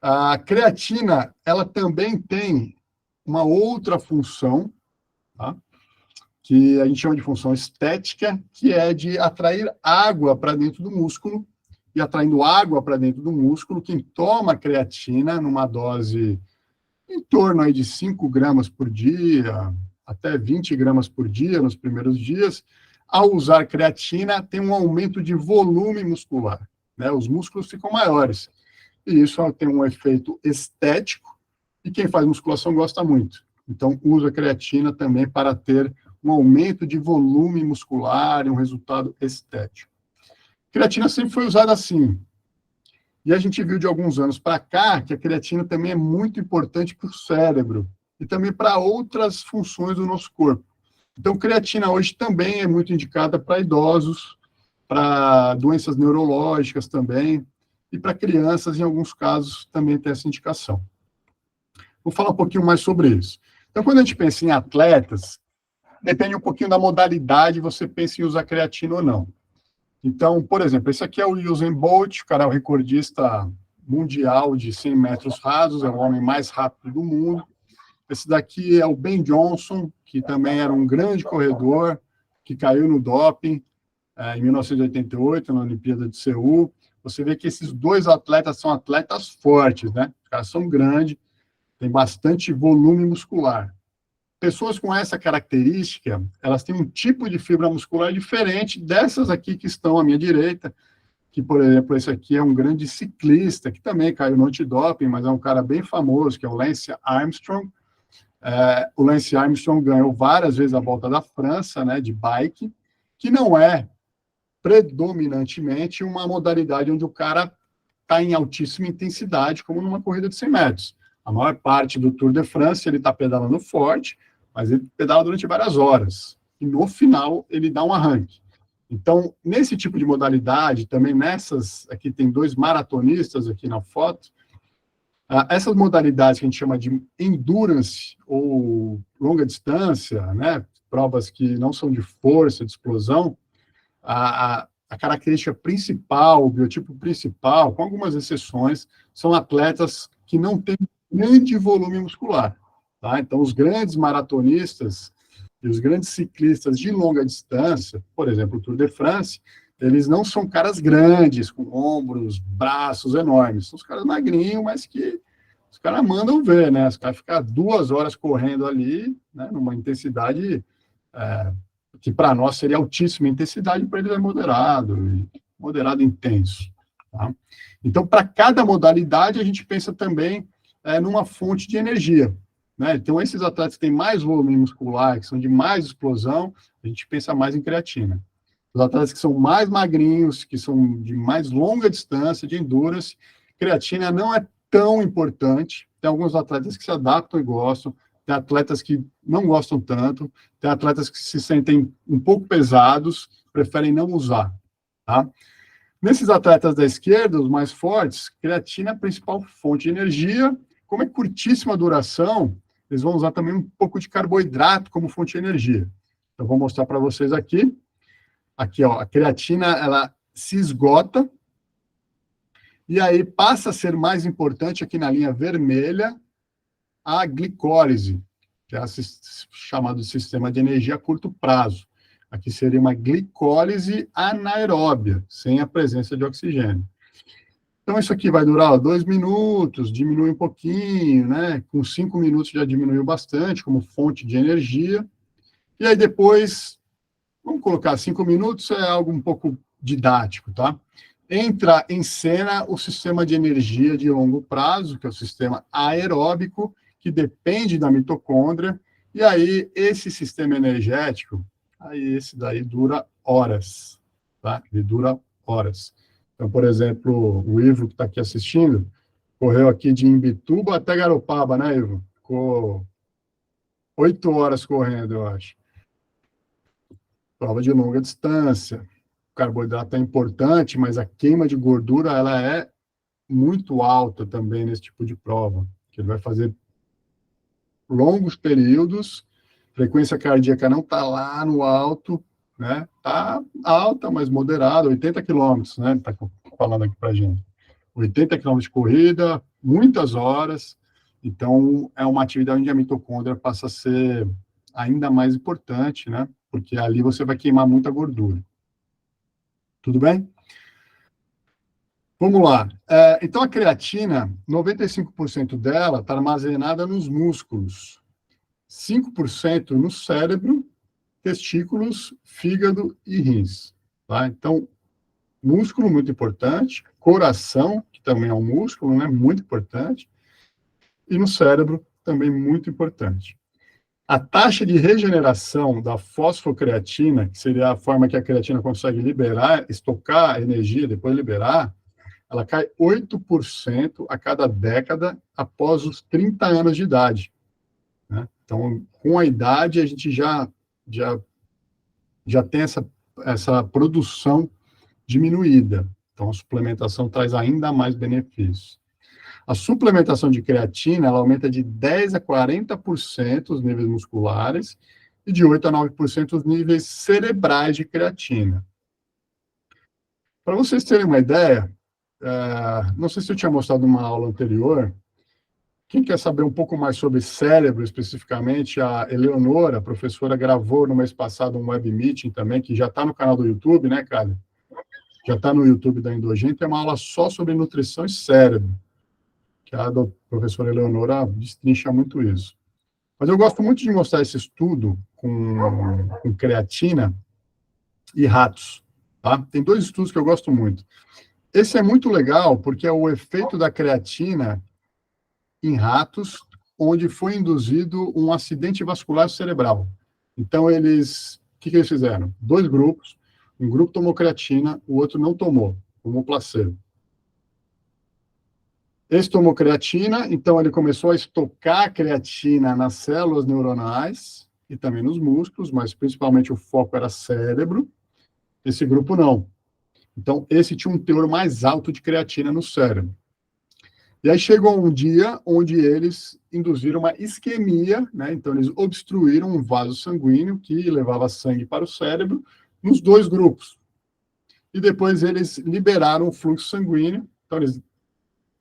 A creatina, ela também tem uma outra função, tá? Que a gente chama de função estética, que é de atrair água para dentro do músculo, e atraindo água para dentro do músculo, quem toma creatina numa dose em torno aí de 5 gramas por dia, até 20 gramas por dia nos primeiros dias, ao usar creatina, tem um aumento de volume muscular, né? Os músculos ficam maiores. E isso tem um efeito estético, e quem faz musculação gosta muito. Então, usa creatina também para ter um aumento de volume muscular e um resultado estético. Creatina sempre foi usada assim. E a gente viu de alguns anos para cá que a creatina também é muito importante para o cérebro e também para outras funções do nosso corpo. Então, creatina hoje também é muito indicada para idosos, para doenças neurológicas também, e para crianças, em alguns casos, também tem essa indicação. Vou falar um pouquinho mais sobre isso. Então, quando a gente pensa em atletas, depende um pouquinho da modalidade, você pensa em usar creatina ou não. Então, por exemplo, esse aqui é o Usain Bolt, o cara é o recordista mundial de 100 metros rasos, é o homem mais rápido do mundo. Esse daqui é o Ben Johnson, que também era um grande corredor, que caiu no doping em 1988, na Olimpíada de Seul. Você vê que esses dois atletas são atletas fortes, né? Os caras são grandes, tem bastante volume muscular. Pessoas com essa característica, elas têm um tipo de fibra muscular diferente dessas aqui que estão à minha direita, que, por exemplo, esse aqui é um grande ciclista, que também caiu no antidoping, mas é um cara bem famoso, que é o Lance Armstrong. O Lance Armstrong ganhou várias vezes a Volta da França, né, de bike, que não é predominantemente uma modalidade onde o cara está em altíssima intensidade, como numa corrida de 100 metros. A maior parte do Tour de France ele está pedalando forte, mas ele pedala durante várias horas. E no final ele dá um arranque. Então, nesse tipo de modalidade, também nessas, aqui tem 2 maratonistas aqui na foto, essas modalidades que a gente chama de endurance ou longa distância, né, provas que não são de força, de explosão, a característica principal, o biotipo principal, com algumas exceções, são atletas que não têm grande volume muscular. Tá? Então, os grandes maratonistas e os grandes ciclistas de longa distância, por exemplo, o Tour de France, eles não são caras grandes, com ombros, braços enormes. São os caras magrinhos, mas que os caras mandam ver, né? Os caras ficam 2 horas correndo ali, né? Numa intensidade que para nós seria altíssima intensidade, para eles é moderado intenso. Tá? Então, para cada modalidade, a gente pensa também numa fonte de energia. Né? Então, esses atletas que têm mais volume muscular, que são de mais explosão, a gente pensa mais em creatina. Os atletas que são mais magrinhos, que são de mais longa distância, de endurance, creatina não é tão importante. Tem alguns atletas que se adaptam e gostam, tem atletas que não gostam tanto, tem atletas que se sentem um pouco pesados, preferem não usar. Tá? Nesses atletas da esquerda, os mais fortes, creatina é a principal fonte de energia. Como é curtíssima duração, eles vão usar também um pouco de carboidrato como fonte de energia. Então, vou mostrar para vocês aqui. Aqui, ó, a creatina, ela se esgota, e aí passa a ser mais importante, aqui na linha vermelha, a glicólise, que é chamado de sistema de energia a curto prazo. Aqui seria uma glicólise anaeróbia, sem a presença de oxigênio. Então, isso aqui vai durar 2 minutos, diminui um pouquinho, né? Com 5 minutos já diminuiu bastante, como fonte de energia. E aí depois, vamos colocar 5 minutos, é algo um pouco didático, tá? Entra em cena o sistema de energia de longo prazo, que é o sistema aeróbico, que depende da mitocôndria, e aí esse sistema energético, aí esse daí dura horas, tá? Ele dura horas. Então, por exemplo, o Ivo, que está aqui assistindo, correu aqui de Imbituba até Garopaba, né, Ivo? Ficou 8 horas correndo, eu acho. Prova de longa distância. O carboidrato é importante, mas a queima de gordura, ela é muito alta também nesse tipo de prova, que ele vai fazer longos períodos, frequência cardíaca não está lá no alto, né? Está alta, mas moderada, 80 quilômetros, né? Está falando aqui para a gente. 80 quilômetros de corrida, muitas horas, então é uma atividade onde a mitocôndria passa a ser ainda mais importante, né? Porque ali você vai queimar muita gordura. Tudo bem? Vamos lá. Então, a creatina, 95% dela está armazenada nos músculos, 5% no cérebro, testículos, fígado e rins. Tá? Então, músculo muito importante, coração, que também é um músculo, né, muito importante, e no cérebro também muito importante. A taxa de regeneração da fosfocreatina, que seria a forma que a creatina consegue liberar, estocar energia, depois liberar, ela cai 8% a cada década após os 30 anos de idade. Né? Então, com a idade, a gente já tem essa produção diminuída. Então, a suplementação traz ainda mais benefícios. A suplementação de creatina, ela aumenta de 10% a 40% os níveis musculares e de 8% a 9% os níveis cerebrais de creatina. Para vocês terem uma ideia, não sei se eu tinha mostrado numa aula anterior, quem quer saber um pouco mais sobre cérebro, especificamente, a Eleonora, a professora, gravou no mês passado um web meeting também, que já está no canal do YouTube, né, Cália? Já está no YouTube da Endogênese, é uma aula só sobre nutrição e cérebro, que a professora Eleonora destrincha muito isso. Mas eu gosto muito de mostrar esse estudo com creatina e ratos, tá? Tem 2 estudos que eu gosto muito. Esse é muito legal, porque é o efeito da creatina em ratos, onde foi induzido um acidente vascular cerebral. Então, o que eles fizeram? 2 grupos, um grupo tomou creatina, o outro não tomou placebo. Esse tomou creatina, então ele começou a estocar a creatina nas células neuronais e também nos músculos, mas principalmente o foco era cérebro. Esse grupo não. Então, esse tinha um teor mais alto de creatina no cérebro. E aí chegou um dia onde eles induziram uma isquemia, né? Então eles obstruíram um vaso sanguíneo que levava sangue para o cérebro nos 2 grupos. E depois eles liberaram o fluxo sanguíneo, então eles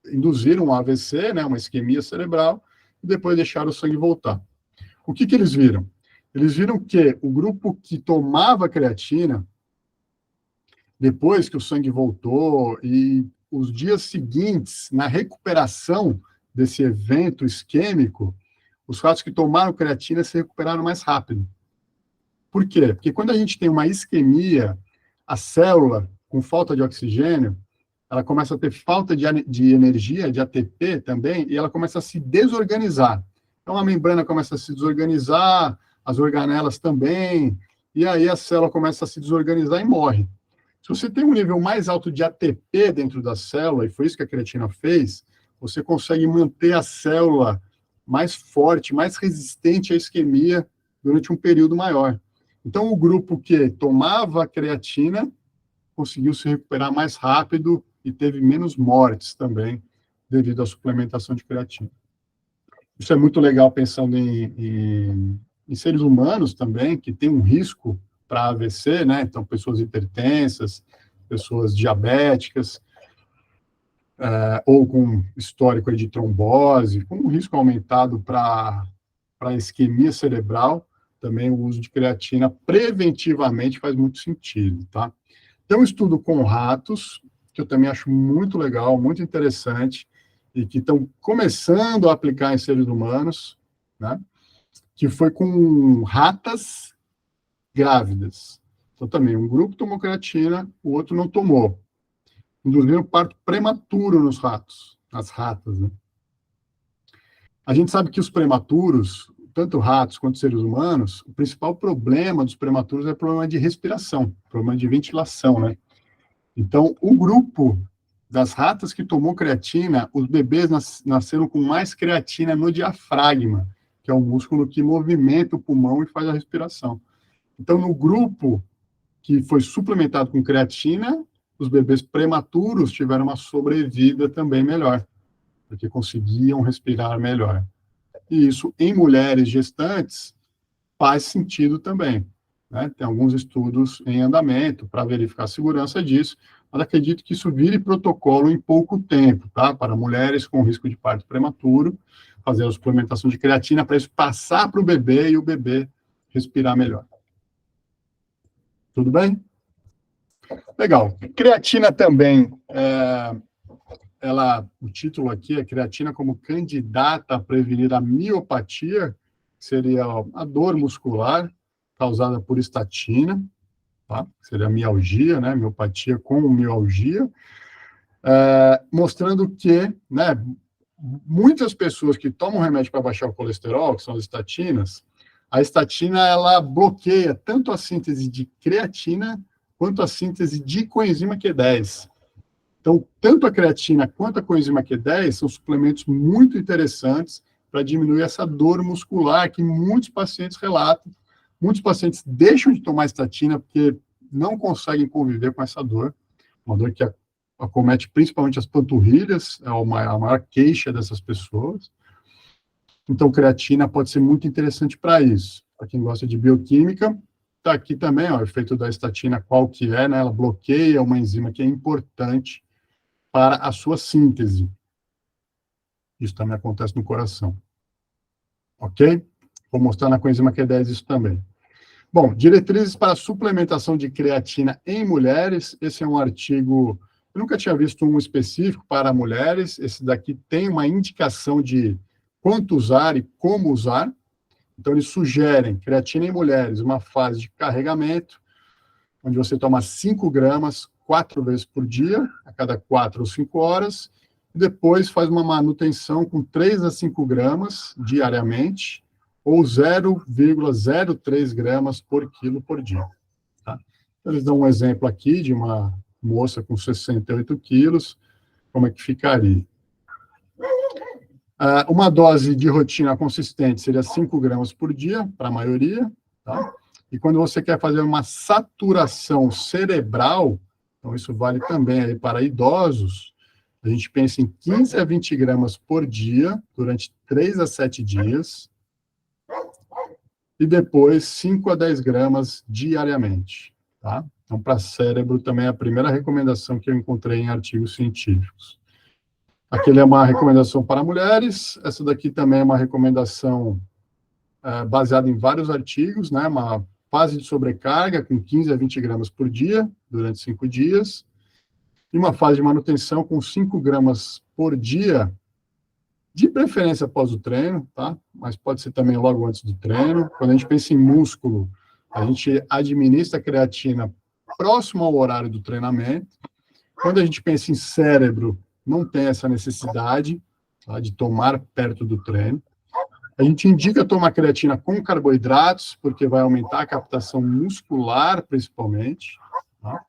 induziram um AVC, né, uma isquemia cerebral, e depois deixaram o sangue voltar. O que eles viram? Eles viram que o grupo que tomava creatina, depois que o sangue voltou e os dias seguintes, na recuperação desse evento isquêmico, os ratos que tomaram creatina se recuperaram mais rápido. Por quê? Porque quando a gente tem uma isquemia, a célula, com falta de oxigênio, ela começa a ter falta de energia, de ATP também, e ela começa a se desorganizar. Então, a membrana começa a se desorganizar, as organelas também, e aí a célula começa a se desorganizar e morre. Se você tem um nível mais alto de ATP dentro da célula, e foi isso que a creatina fez, você consegue manter a célula mais forte, mais resistente à isquemia durante um período maior. Então, o grupo que tomava creatina conseguiu se recuperar mais rápido e teve menos mortes também devido à suplementação de creatina. Isso é muito legal pensando em seres humanos também, que tem um risco para AVC, né? Então, pessoas hipertensas, pessoas diabéticas, ou com histórico aí de trombose, com um risco aumentado para isquemia cerebral, também o uso de creatina preventivamente faz muito sentido, tá? Tem um estudo com ratos, que eu também acho muito legal, muito interessante, e que estão começando a aplicar em seres humanos, né? Que foi com ratas grávidas. Então, também, um grupo tomou creatina, o outro não tomou. Induziram parto prematuro nos ratos, nas ratas, né? A gente sabe que os prematuros, tanto ratos quanto seres humanos, o principal problema dos prematuros é o problema de respiração, problema de ventilação, né? Então, o grupo das ratas que tomou creatina, os bebês nasceram com mais creatina no diafragma, que é o músculo que movimenta o pulmão e faz a respiração. Então, no grupo que foi suplementado com creatina, os bebês prematuros tiveram uma sobrevida também melhor, porque conseguiam respirar melhor. E isso, em mulheres gestantes, faz sentido também, né? Tem alguns estudos em andamento para verificar a segurança disso, mas acredito que isso vire protocolo em pouco tempo, tá? Para mulheres com risco de parto prematuro, fazer a suplementação de creatina para isso passar para o bebê e o bebê respirar melhor. Tudo bem? Legal. Creatina também, o título aqui é creatina como candidata a prevenir a miopatia, que seria a dor muscular causada por estatina, tá? Seria a mialgia, né? Miopatia com mialgia, mostrando que, né, muitas pessoas que tomam remédio para baixar o colesterol, que são as estatinas, a estatina ela bloqueia tanto a síntese de creatina quanto a síntese de coenzima Q10. Então, tanto a creatina quanto a coenzima Q10 são suplementos muito interessantes para diminuir essa dor muscular que muitos pacientes relatam. Muitos pacientes deixam de tomar estatina porque não conseguem conviver com essa dor, uma dor que acomete principalmente as panturrilhas, é a maior queixa dessas pessoas. Então, creatina pode ser muito interessante para isso. Para quem gosta de bioquímica, está aqui também, ó, o efeito da estatina, qual que é, né? Ela bloqueia uma enzima que é importante para a sua síntese. Isso também acontece no coração. Ok? Vou mostrar na coenzima Q10 isso também. Bom, diretrizes para suplementação de creatina em mulheres. Esse é um artigo, eu nunca tinha visto um específico para mulheres. Esse daqui tem uma indicação de quanto usar e como usar. Então, eles sugerem creatina em mulheres, uma fase de carregamento, onde você toma 5 gramas 4 vezes por dia, a cada 4 ou 5 horas, e depois faz uma manutenção com 3 a 5 gramas diariamente, ou 0,03 gramas por quilo por dia. Tá? Eles dão um exemplo aqui de uma moça com 68 quilos, como é que ficaria. Uma dose de rotina consistente seria 5 gramas por dia, para a maioria, tá? E quando você quer fazer uma saturação cerebral, então isso vale também aí para idosos, a gente pensa em 15 a 20 gramas por dia, durante 3 a 7 dias, e depois 5 a 10 gramas diariamente, tá? Então, para cérebro também é a primeira recomendação que eu encontrei em artigos científicos. Aquele é uma recomendação para mulheres, essa daqui também é uma recomendação baseada em vários artigos, né? Uma fase de sobrecarga com 15 a 20 gramas por dia, durante 5 dias, e uma fase de manutenção com 5 gramas por dia, de preferência após o treino, tá? Mas pode ser também logo antes do treino. Quando a gente pensa em músculo, a gente administra a creatina próximo ao horário do treinamento. Quando a gente pensa em cérebro, não tem essa necessidade, tá, de tomar perto do treino. A gente indica tomar creatina com carboidratos, porque vai aumentar a captação muscular, principalmente. Tá?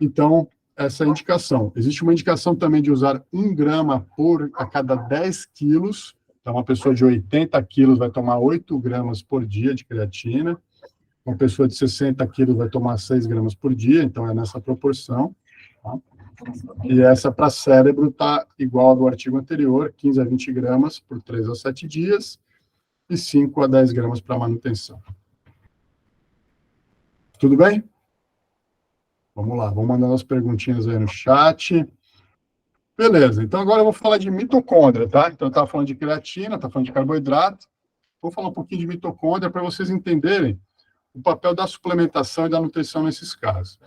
Então, essa é a indicação. Existe uma indicação também de usar 1 grama a cada 10 quilos. Então, uma pessoa de 80 quilos vai tomar 8 gramas por dia de creatina. Uma pessoa de 60 quilos vai tomar 6 gramas por dia, então é nessa proporção. Tá? E essa para cérebro está igual ao do artigo anterior, 15 a 20 gramas por 3 a 7 dias, e 5 a 10 gramas para manutenção. Tudo bem? Vamos lá, vamos mandando as perguntinhas aí no chat. Beleza, então agora eu vou falar de mitocôndria, tá? Então eu estava falando de creatina, estava falando de carboidrato. Vou falar um pouquinho de mitocôndria para vocês entenderem o papel da suplementação e da nutrição nesses casos.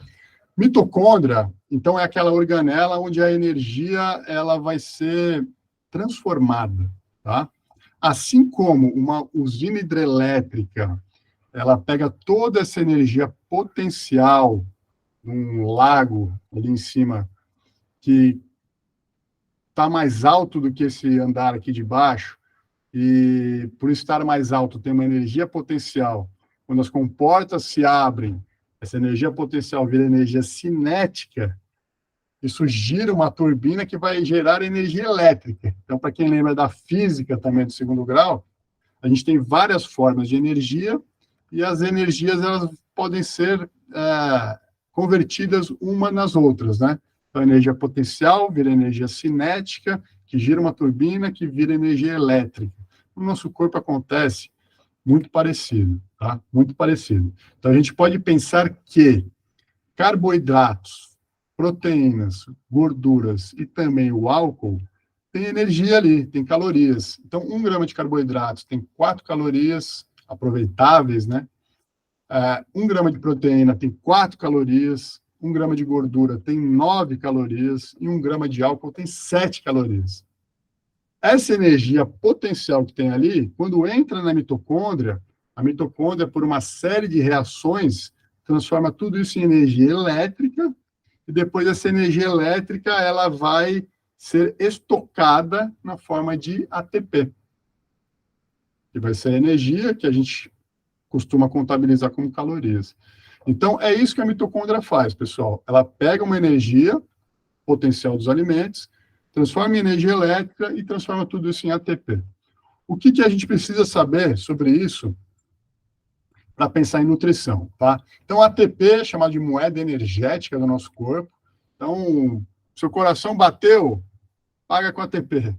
Mitocôndria, então, é aquela organela onde a energia ela vai ser transformada, tá? Assim como uma usina hidrelétrica, ela pega toda essa energia potencial num lago ali em cima, que está mais alto do que esse andar aqui de baixo, e por estar mais alto tem uma energia potencial. Quando as comportas se abrem, essa energia potencial vira energia cinética, isso gira uma turbina que vai gerar energia elétrica. Então, para quem lembra da física também do segundo grau, a gente tem várias formas de energia, e as energias elas podem ser convertidas uma nas outras, né? Então, a energia potencial vira energia cinética, que gira uma turbina, que vira energia elétrica. No nosso corpo acontece muito parecido, tá? Muito parecido. Então, a gente pode pensar que carboidratos, proteínas, gorduras e também o álcool tem energia ali, tem calorias. Então, 1 grama de carboidratos tem 4 calorias aproveitáveis, né? 1 grama de proteína tem 4 calorias, 1 grama de gordura tem 9 calorias e 1 grama de álcool tem 7 calorias. Essa energia potencial que tem ali, quando entra na mitocôndria, a mitocôndria, por uma série de reações, transforma tudo isso em energia elétrica, e depois essa energia elétrica ela vai ser estocada na forma de ATP, que vai ser a energia que a gente costuma contabilizar como calorias. Então, é isso que a mitocôndria faz, pessoal. Ela pega uma energia potencial dos alimentos, transforma em energia elétrica e transforma tudo isso em ATP. O que a gente precisa saber sobre isso para pensar em nutrição, tá? Então, ATP é chamado de moeda energética do nosso corpo. Então, seu coração bateu, paga com ATP.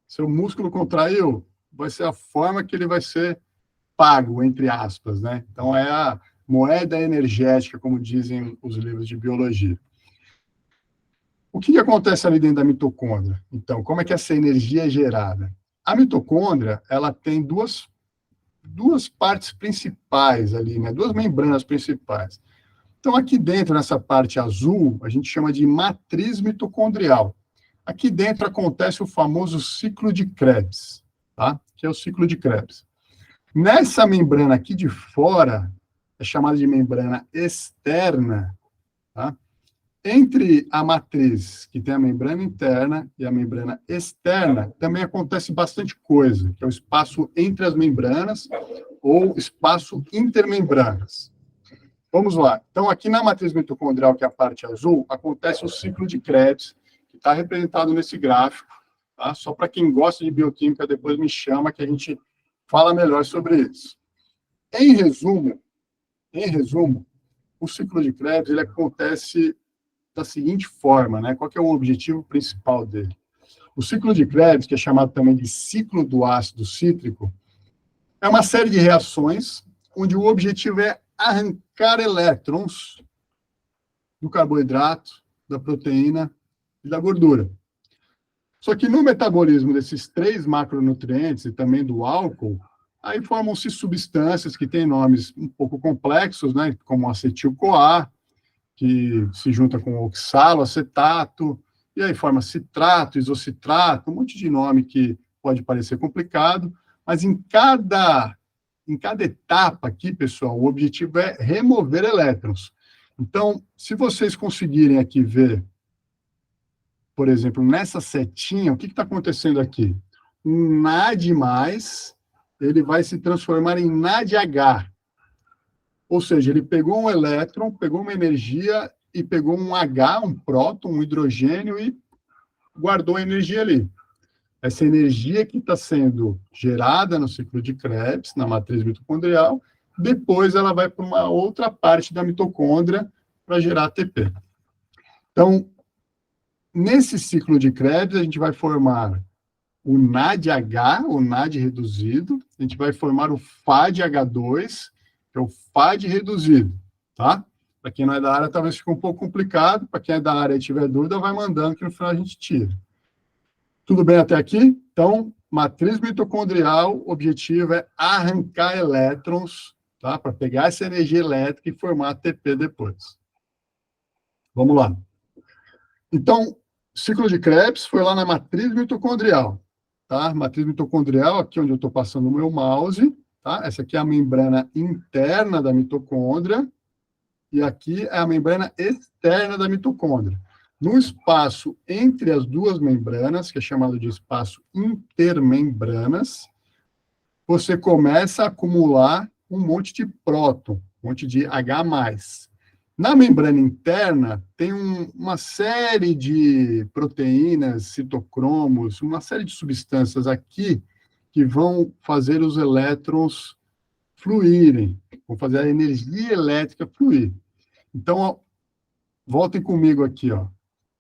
Seu músculo contraiu, vai ser a forma que ele vai ser pago, entre aspas, né? Então, é a moeda energética, como dizem os livros de biologia. O que acontece ali dentro da mitocôndria? Então, como é que essa energia é gerada? A mitocôndria, ela tem duas partes principais ali, né? 2 membranas principais. Então, aqui dentro, nessa parte azul, a gente chama de matriz mitocondrial. Aqui dentro acontece o famoso ciclo de Krebs, tá? Que é o ciclo de Krebs. Nessa membrana aqui de fora, é chamada de membrana externa, tá? Entre a matriz, que tem a membrana interna, e a membrana externa, também acontece bastante coisa, que é o espaço entre as membranas, ou espaço intermembranas. Vamos lá. Então, aqui na matriz mitocondrial, que é a parte azul, acontece o ciclo de Krebs, que está representado nesse gráfico, tá? Só para quem gosta de bioquímica, depois me chama, que a gente fala melhor sobre isso. Em resumo, o ciclo de Krebs ele acontece da seguinte forma, né? Qual que é o objetivo principal dele? O ciclo de Krebs, que é chamado também de ciclo do ácido cítrico, é uma série de reações onde o objetivo é arrancar elétrons do carboidrato, da proteína e da gordura. Só que no metabolismo desses 3 macronutrientes e também do álcool, aí formam-se substâncias que têm nomes um pouco complexos, né? Como acetil-CoA, que se junta com oxalo, acetato, e aí forma citrato, isocitrato, um monte de nome que pode parecer complicado, mas em cada etapa aqui, pessoal, o objetivo é remover elétrons. Então, se vocês conseguirem aqui ver, por exemplo, nessa setinha, o que está acontecendo aqui? Um NAD+, ele vai se transformar em NADH. Ou seja, ele pegou um elétron, pegou uma energia e pegou um H, um próton, um hidrogênio e guardou a energia ali. Essa energia que está sendo gerada no ciclo de Krebs, na matriz mitocondrial, depois ela vai para uma outra parte da mitocôndria para gerar ATP. Então, nesse ciclo de Krebs, a gente vai formar o NADH, o NAD reduzido, a gente vai formar o FADH2, que é o FAD reduzido, tá? Para quem não é da área, talvez fique um pouco complicado, para quem é da área e tiver dúvida, vai mandando que no final a gente tira. Tudo bem até aqui? Então, matriz mitocondrial, o objetivo é arrancar elétrons, tá? Para pegar essa energia elétrica e formar ATP depois. Vamos lá. Então, ciclo de Krebs foi lá na matriz mitocondrial, tá? Matriz mitocondrial, aqui onde eu estou passando o meu mouse, tá? Essa aqui é a membrana interna da mitocôndria, e aqui é a membrana externa da mitocôndria. No espaço entre as duas membranas, que é chamado de espaço intermembranas, você começa a acumular um monte de próton, um monte de H+. Na membrana interna, tem uma série de proteínas, citocromos, uma série de substâncias aqui que vão fazer os elétrons fluírem, vão fazer a energia elétrica fluir. Então, ó, voltem comigo aqui, ó.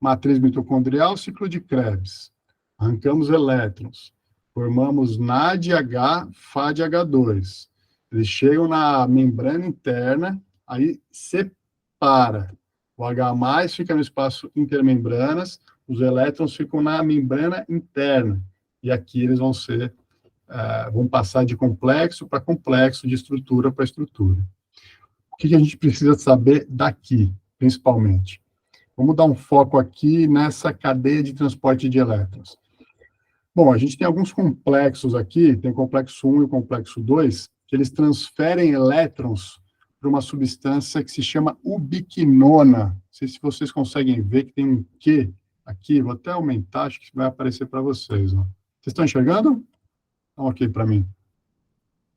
Matriz mitocondrial, ciclo de Krebs. Arrancamos elétrons. Formamos NADH, FADH2. Eles chegam na membrana interna, aí separa. O H+ fica no espaço intermembranas, os elétrons ficam na membrana interna. E aqui eles vão ser, vão passar de complexo para complexo, de estrutura para estrutura. O que a gente precisa saber daqui, principalmente? Vamos dar um foco aqui nessa cadeia de transporte de elétrons. Bom, a gente tem alguns complexos aqui, tem o complexo 1 e o complexo 2, que eles transferem elétrons para uma substância que se chama ubiquinona. Não sei se vocês conseguem ver que tem um Q aqui, vou até aumentar, acho que vai aparecer para vocês. Ó. Vocês estão enxergando? Então, ok para mim.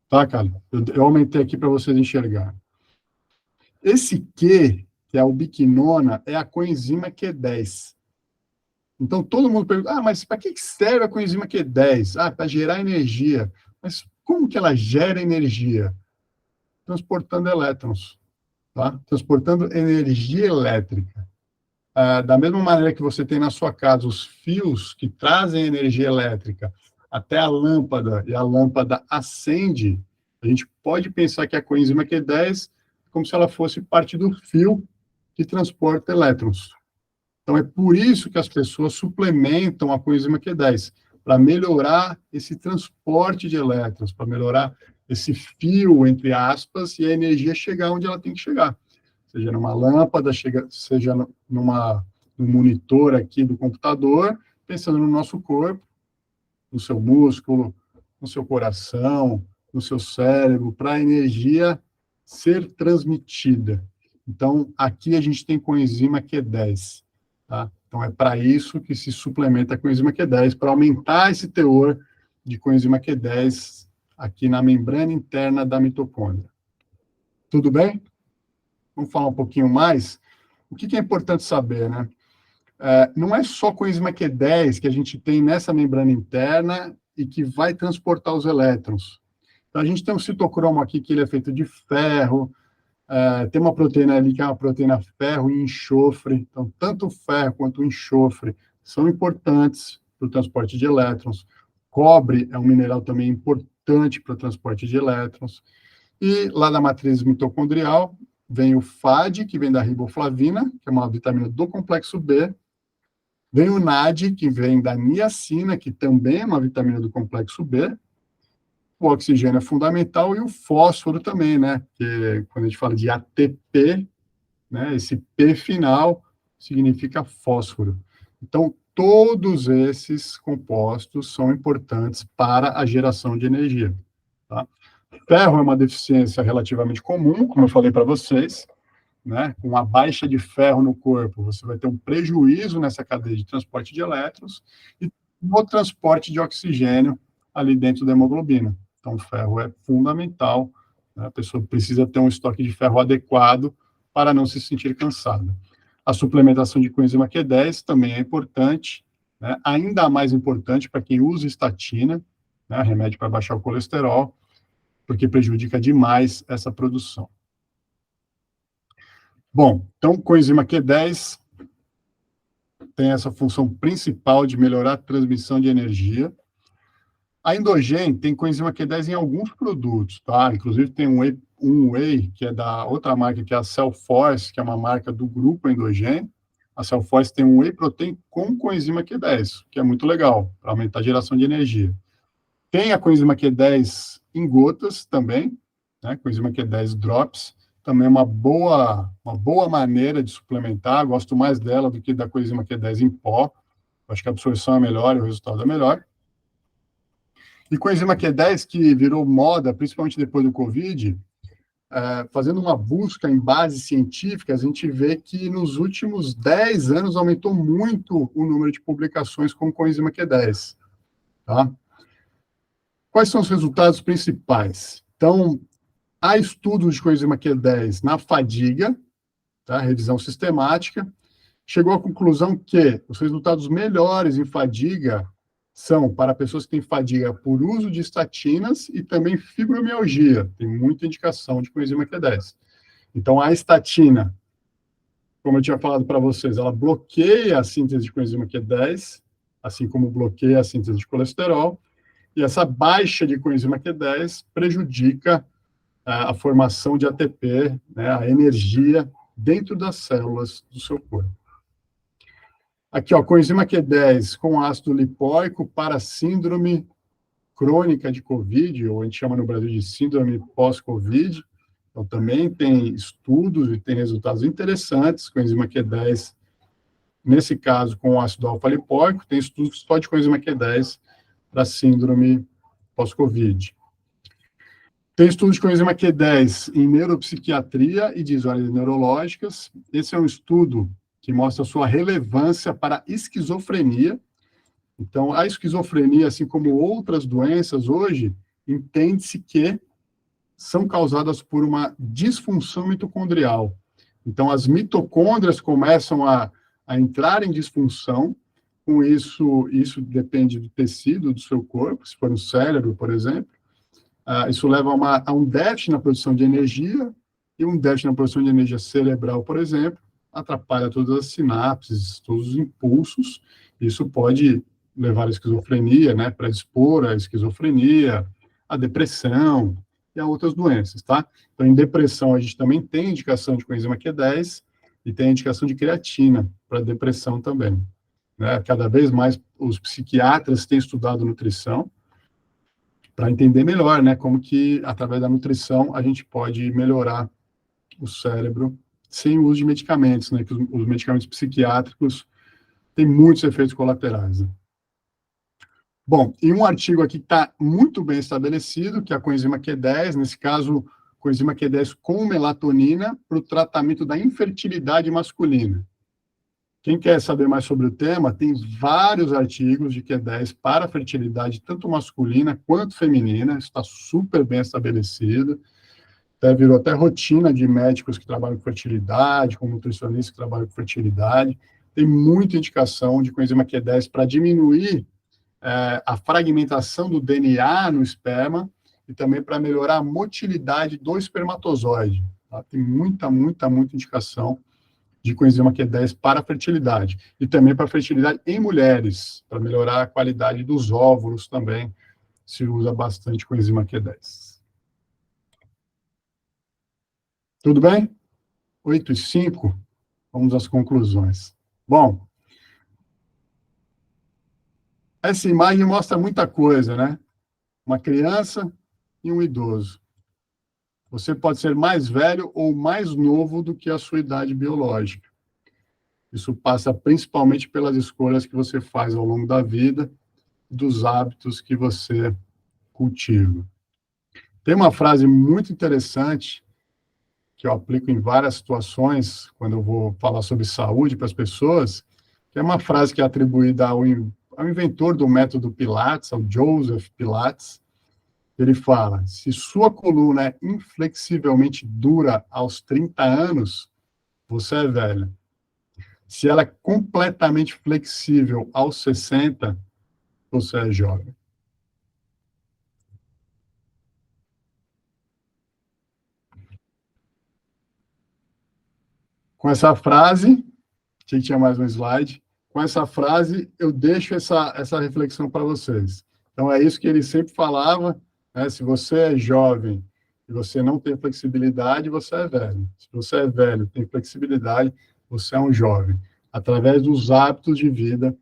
Tá, cara? Eu aumentei aqui para vocês enxergarem. Esse Q, que é a ubiquinona, é a coenzima Q10. Então, todo mundo pergunta, mas para que serve a coenzima Q10? Para gerar energia. Mas como que ela gera energia? Transportando elétrons, tá? Transportando energia elétrica. Da mesma maneira que você tem na sua casa os fios que trazem energia elétrica até a lâmpada, e a lâmpada acende, a gente pode pensar que a coenzima Q10 é como se ela fosse parte do fio que transporta elétrons. Então, é por isso que as pessoas suplementam a coenzima Q10, para melhorar esse transporte de elétrons, para melhorar esse fio, entre aspas, e a energia chegar onde ela tem que chegar. Seja numa lâmpada, seja num monitor aqui do computador, pensando no nosso corpo, no seu músculo, no seu coração, no seu cérebro, para a energia ser transmitida. Então, aqui a gente tem coenzima Q10, tá? Então, é para isso que se suplementa a coenzima Q10, para aumentar esse teor de coenzima Q10 aqui na membrana interna da mitocôndria. Tudo bem? Vamos falar um pouquinho mais? O que é importante saber, né? Não é só coenzima Q10 que a gente tem nessa membrana interna e que vai transportar os elétrons. Então, a gente tem um citocromo aqui que ele é feito de ferro, tem uma proteína ali que é uma proteína ferro e enxofre. Então, tanto o ferro quanto o enxofre são importantes para o transporte de elétrons. Cobre é um mineral também importante para o transporte de elétrons. E lá da matriz mitocondrial vem o FAD, que vem da riboflavina, que é uma vitamina do complexo B. Vem o NAD, que vem da niacina, que também é uma vitamina do complexo B. O oxigênio é fundamental e o fósforo também, né? Que quando a gente fala de ATP, né, esse P final significa fósforo. Então, todos esses compostos são importantes para a geração de energia. Tá? Ferro é uma deficiência relativamente comum, como eu falei para vocês, né? Com uma baixa de ferro no corpo, você vai ter um prejuízo nessa cadeia de transporte de elétrons e no transporte de oxigênio ali dentro da hemoglobina. Então, o ferro é fundamental, né? A pessoa precisa ter um estoque de ferro adequado para não se sentir cansada. A suplementação de coenzima Q10 também é importante, né? Ainda mais importante para quem usa estatina, né? Remédio para baixar o colesterol. porque prejudica demais essa produção. Bom, então, coenzima Q10 tem essa função principal de melhorar a transmissão de energia. A Endogen tem coenzima Q10 em alguns produtos, tá? Inclusive tem um whey, que é da outra marca, que é a Cellforce, que é uma marca do grupo Endogen. A Cellforce tem um whey protein com coenzima Q10, que é muito legal, para aumentar a geração de energia. Tem a coenzima Q10 em gotas também, né? Coenzima Q10 drops, também é uma boa maneira de suplementar. Gosto mais dela do que da coenzima Q10 em pó. Acho que a absorção é melhor e o resultado é melhor. E coenzima Q10, que virou moda, principalmente depois do Covid, fazendo uma busca em bases científicas, a gente vê que nos últimos 10 anos aumentou muito o número de publicações com coenzima Q10. Tá? Quais são os resultados principais? Então, há estudos de coenzima Q10 na fadiga, tá? Revisão sistemática, chegou à conclusão que os resultados melhores em fadiga são para pessoas que têm fadiga por uso de estatinas e também fibromialgia. Tem muita indicação de coenzima Q10. Então, a estatina, como eu tinha falado para vocês, ela bloqueia a síntese de coenzima Q10, assim como bloqueia a síntese de colesterol, e essa baixa de coenzima Q10 prejudica a formação de ATP, né, a energia dentro das células do seu corpo. Aqui, ó, coenzima Q10 com ácido lipóico para síndrome crônica de COVID, ou a gente chama no Brasil de síndrome pós-COVID. Então, também tem estudos e tem resultados interessantes. Coenzima Q10, nesse caso, com ácido alfa-lipóico, tem estudos só de coenzima Q10 para síndrome pós-COVID. Tem estudos de coenzima Q10 em neuropsiquiatria e desordens neurológicas. Esse é um estudo que mostra a sua relevância para a esquizofrenia. Então, a esquizofrenia, assim como outras doenças hoje, entende-se que são causadas por uma disfunção mitocondrial. Então, as mitocôndrias começam a entrar em disfunção. Com isso depende do tecido do seu corpo, se for no cérebro, por exemplo. Isso leva a um déficit na produção de energia, e um déficit na produção de energia cerebral, por exemplo, atrapalha todas as sinapses, todos os impulsos. Isso pode levar à esquizofrenia, né, predispor à esquizofrenia, à depressão e a outras doenças, tá? Então, em depressão, a gente também tem indicação de coenzima Q10 e tem indicação de creatina para depressão também, né? Cada vez mais os psiquiatras têm estudado nutrição para entender melhor, né, como que, através da nutrição, a gente pode melhorar o cérebro sem o uso de medicamentos, né, que os medicamentos psiquiátricos têm muitos efeitos colaterais, né? Bom, e um artigo aqui que está muito bem estabelecido, que é a coenzima Q10, nesse caso, coenzima Q10 com melatonina para o tratamento da infertilidade masculina. Quem quer saber mais sobre o tema, tem vários artigos de Q10 para fertilidade, tanto masculina quanto feminina, está super bem estabelecido. Virou até rotina de médicos que trabalham com fertilidade, com nutricionistas que trabalham com fertilidade. Tem muita indicação de coenzima Q10 para diminuir a fragmentação do DNA no esperma e também para melhorar a motilidade do espermatozoide. Tá? Tem muita indicação de coenzima Q10 para a fertilidade. E também para a fertilidade em mulheres, para melhorar a qualidade dos óvulos também, se usa bastante coenzima Q10. Tudo bem? 8:05, vamos às conclusões. Bom, essa imagem mostra muita coisa, né? Uma criança e um idoso. Você pode ser mais velho ou mais novo do que a sua idade biológica. Isso passa principalmente pelas escolhas que você faz ao longo da vida, dos hábitos que você cultiva. Tem uma frase muito interessante que eu aplico em várias situações, quando eu vou falar sobre saúde para as pessoas, que é uma frase que é atribuída ao inventor do método Pilates, ao Joseph Pilates. Ele fala: se sua coluna é inflexivelmente dura aos 30 anos, você é velho. Se ela é completamente flexível aos 60, você é jovem. Com essa frase, tinha mais um slide, com essa frase eu deixo essa reflexão para vocês. Então, é isso que ele sempre falava, né? Se você é jovem e você não tem flexibilidade, você é velho. Se você é velho, tem flexibilidade, você é um jovem. Através dos hábitos de vida,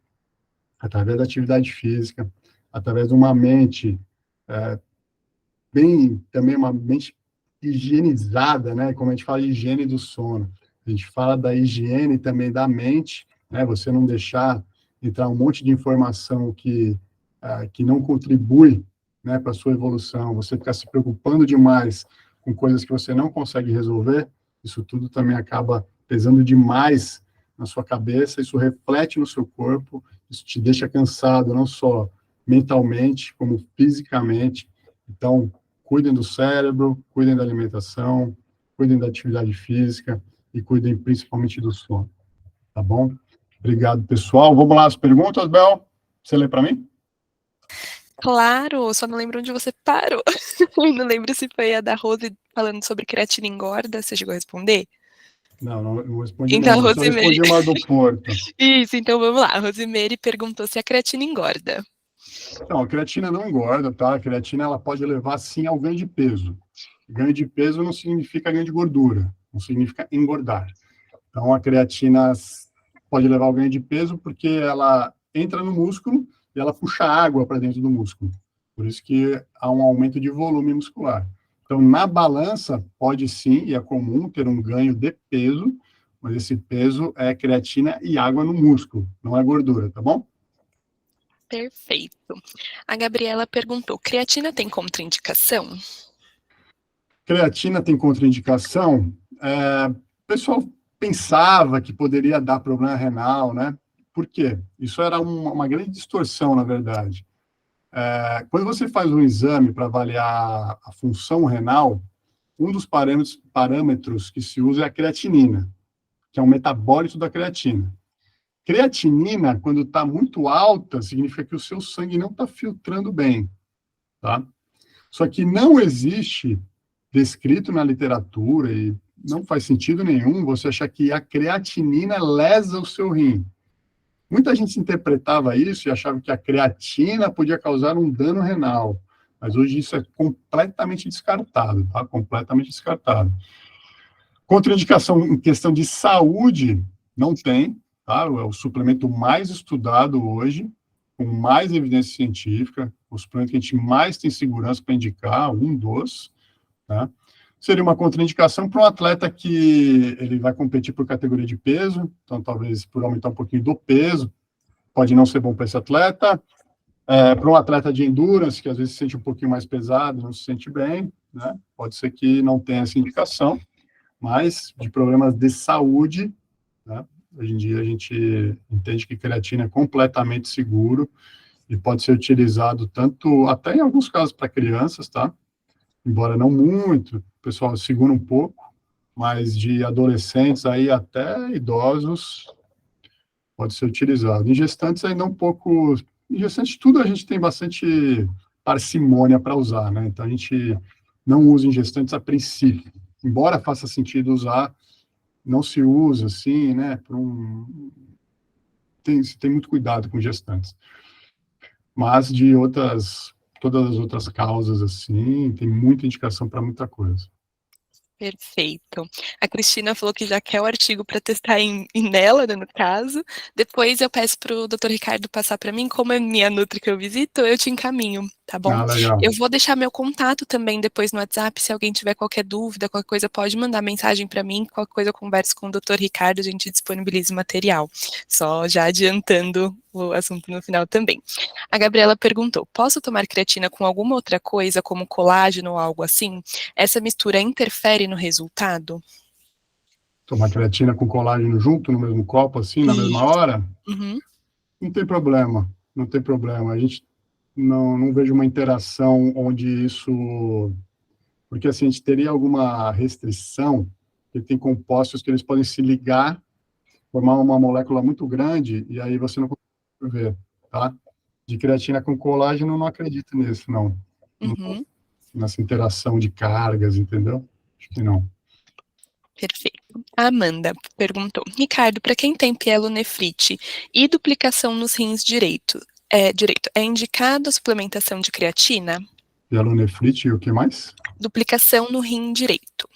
através da atividade física, através de uma mente também uma mente higienizada, né? Como a gente fala de higiene do sono. A gente fala da higiene também da mente, né? Você não deixar entrar um monte de informação que não contribui, né, para a sua evolução, você ficar se preocupando demais com coisas que você não consegue resolver, isso tudo também acaba pesando demais na sua cabeça, isso reflete no seu corpo, isso te deixa cansado, não só mentalmente, como fisicamente. Então, cuidem do cérebro, cuidem da alimentação, cuidem da atividade física e cuidem principalmente do sono, tá bom? Obrigado, pessoal. Vamos lá, as perguntas, Bel? Você lê para mim? Claro, só não lembro onde você parou. Não lembro se foi a da Rose falando sobre creatina engorda, você chegou a responder? Não respondi Então, a nenhuma, só Rosemary... respondi uma do Porto. Isso, então vamos lá. A Rosemary perguntou se a creatina engorda. Então, a creatina não engorda, tá? A creatina, ela pode levar, sim, ao ganho de peso. Ganho de peso não significa ganho de gordura, não significa engordar. Então, a creatina pode levar ao ganho de peso porque ela entra no músculo e ela puxa água para dentro do músculo. Por isso que há um aumento de volume muscular. Então, na balança, pode sim, e é comum ter um ganho de peso, mas esse peso é creatina e água no músculo, não é gordura, tá bom? Perfeito. A Gabriela perguntou, creatina tem contraindicação? Creatina tem contraindicação? O pessoal pensava que poderia dar problema renal, né? Por quê? Isso era uma grande distorção, na verdade. Quando você faz um exame para avaliar a função renal, um dos parâmetros que se usa é a creatinina, que é um metabólito da creatina. Creatinina, quando está muito alta, significa que o seu sangue não está filtrando bem, tá? Só que não existe descrito na literatura e não faz sentido nenhum você achar que a creatinina lesa o seu rim. Muita gente interpretava isso e achava que a creatina podia causar um dano renal, mas hoje isso é completamente descartado, tá? Completamente descartado. Contraindicação em questão de saúde, não tem, tá? É o suplemento mais estudado hoje, com mais evidência científica, o suplemento que a gente mais tem segurança para indicar, um dos, tá? Seria uma contraindicação para um atleta que ele vai competir por categoria de peso, então talvez por aumentar um pouquinho do peso, pode não ser bom para esse atleta. Para um atleta de endurance, que às vezes se sente um pouquinho mais pesado, não se sente bem, né? Pode ser que não tenha essa indicação, mas de problemas de saúde, né? Hoje em dia a gente entende que creatina é completamente seguro e pode ser utilizado tanto, até em alguns casos para crianças, tá? Embora não muito, o pessoal segura um pouco, mas de adolescentes aí até idosos pode ser utilizado. Em gestantes ainda um pouco, em gestantes tudo a gente tem bastante parcimônia para usar, né? Então a gente não usa em gestantes a princípio. Embora faça sentido usar, não se usa assim, né? Tem muito cuidado com gestantes. Mas de todas as outras causas, assim, tem muita indicação para muita coisa. Perfeito. A Cristina falou que já quer o artigo para testar nela, né, no caso. Depois eu peço para o Dr. Ricardo passar para mim, como é minha nutri que eu visito, eu te encaminho, tá bom? Legal. Eu vou deixar meu contato também depois no WhatsApp, se alguém tiver qualquer dúvida, qualquer coisa, pode mandar mensagem para mim, qualquer coisa eu converso com o Dr. Ricardo, a gente disponibiliza o material. Só já adiantando o assunto no final também. A Gabriela perguntou, posso tomar creatina com alguma outra coisa, como colágeno ou algo assim? Essa mistura interfere no resultado? Tomar creatina com colágeno junto, no mesmo copo, assim, na mesma hora? Uhum. Não tem problema, não tem problema. A gente não vejo uma interação onde isso... Porque, assim, a gente teria alguma restrição, que tem compostos que eles podem se ligar, formar uma molécula muito grande, e aí você não consegue ver, tá? De creatina com colágeno, não acredito nisso, não. Uhum. Nessa interação de cargas, entendeu? Acho que não. Perfeito. A Amanda perguntou: Ricardo, para quem tem pielonefrite e duplicação nos rins direito, é indicado a suplementação de creatina? Pielonefrite e o que mais? Duplicação no rim direito.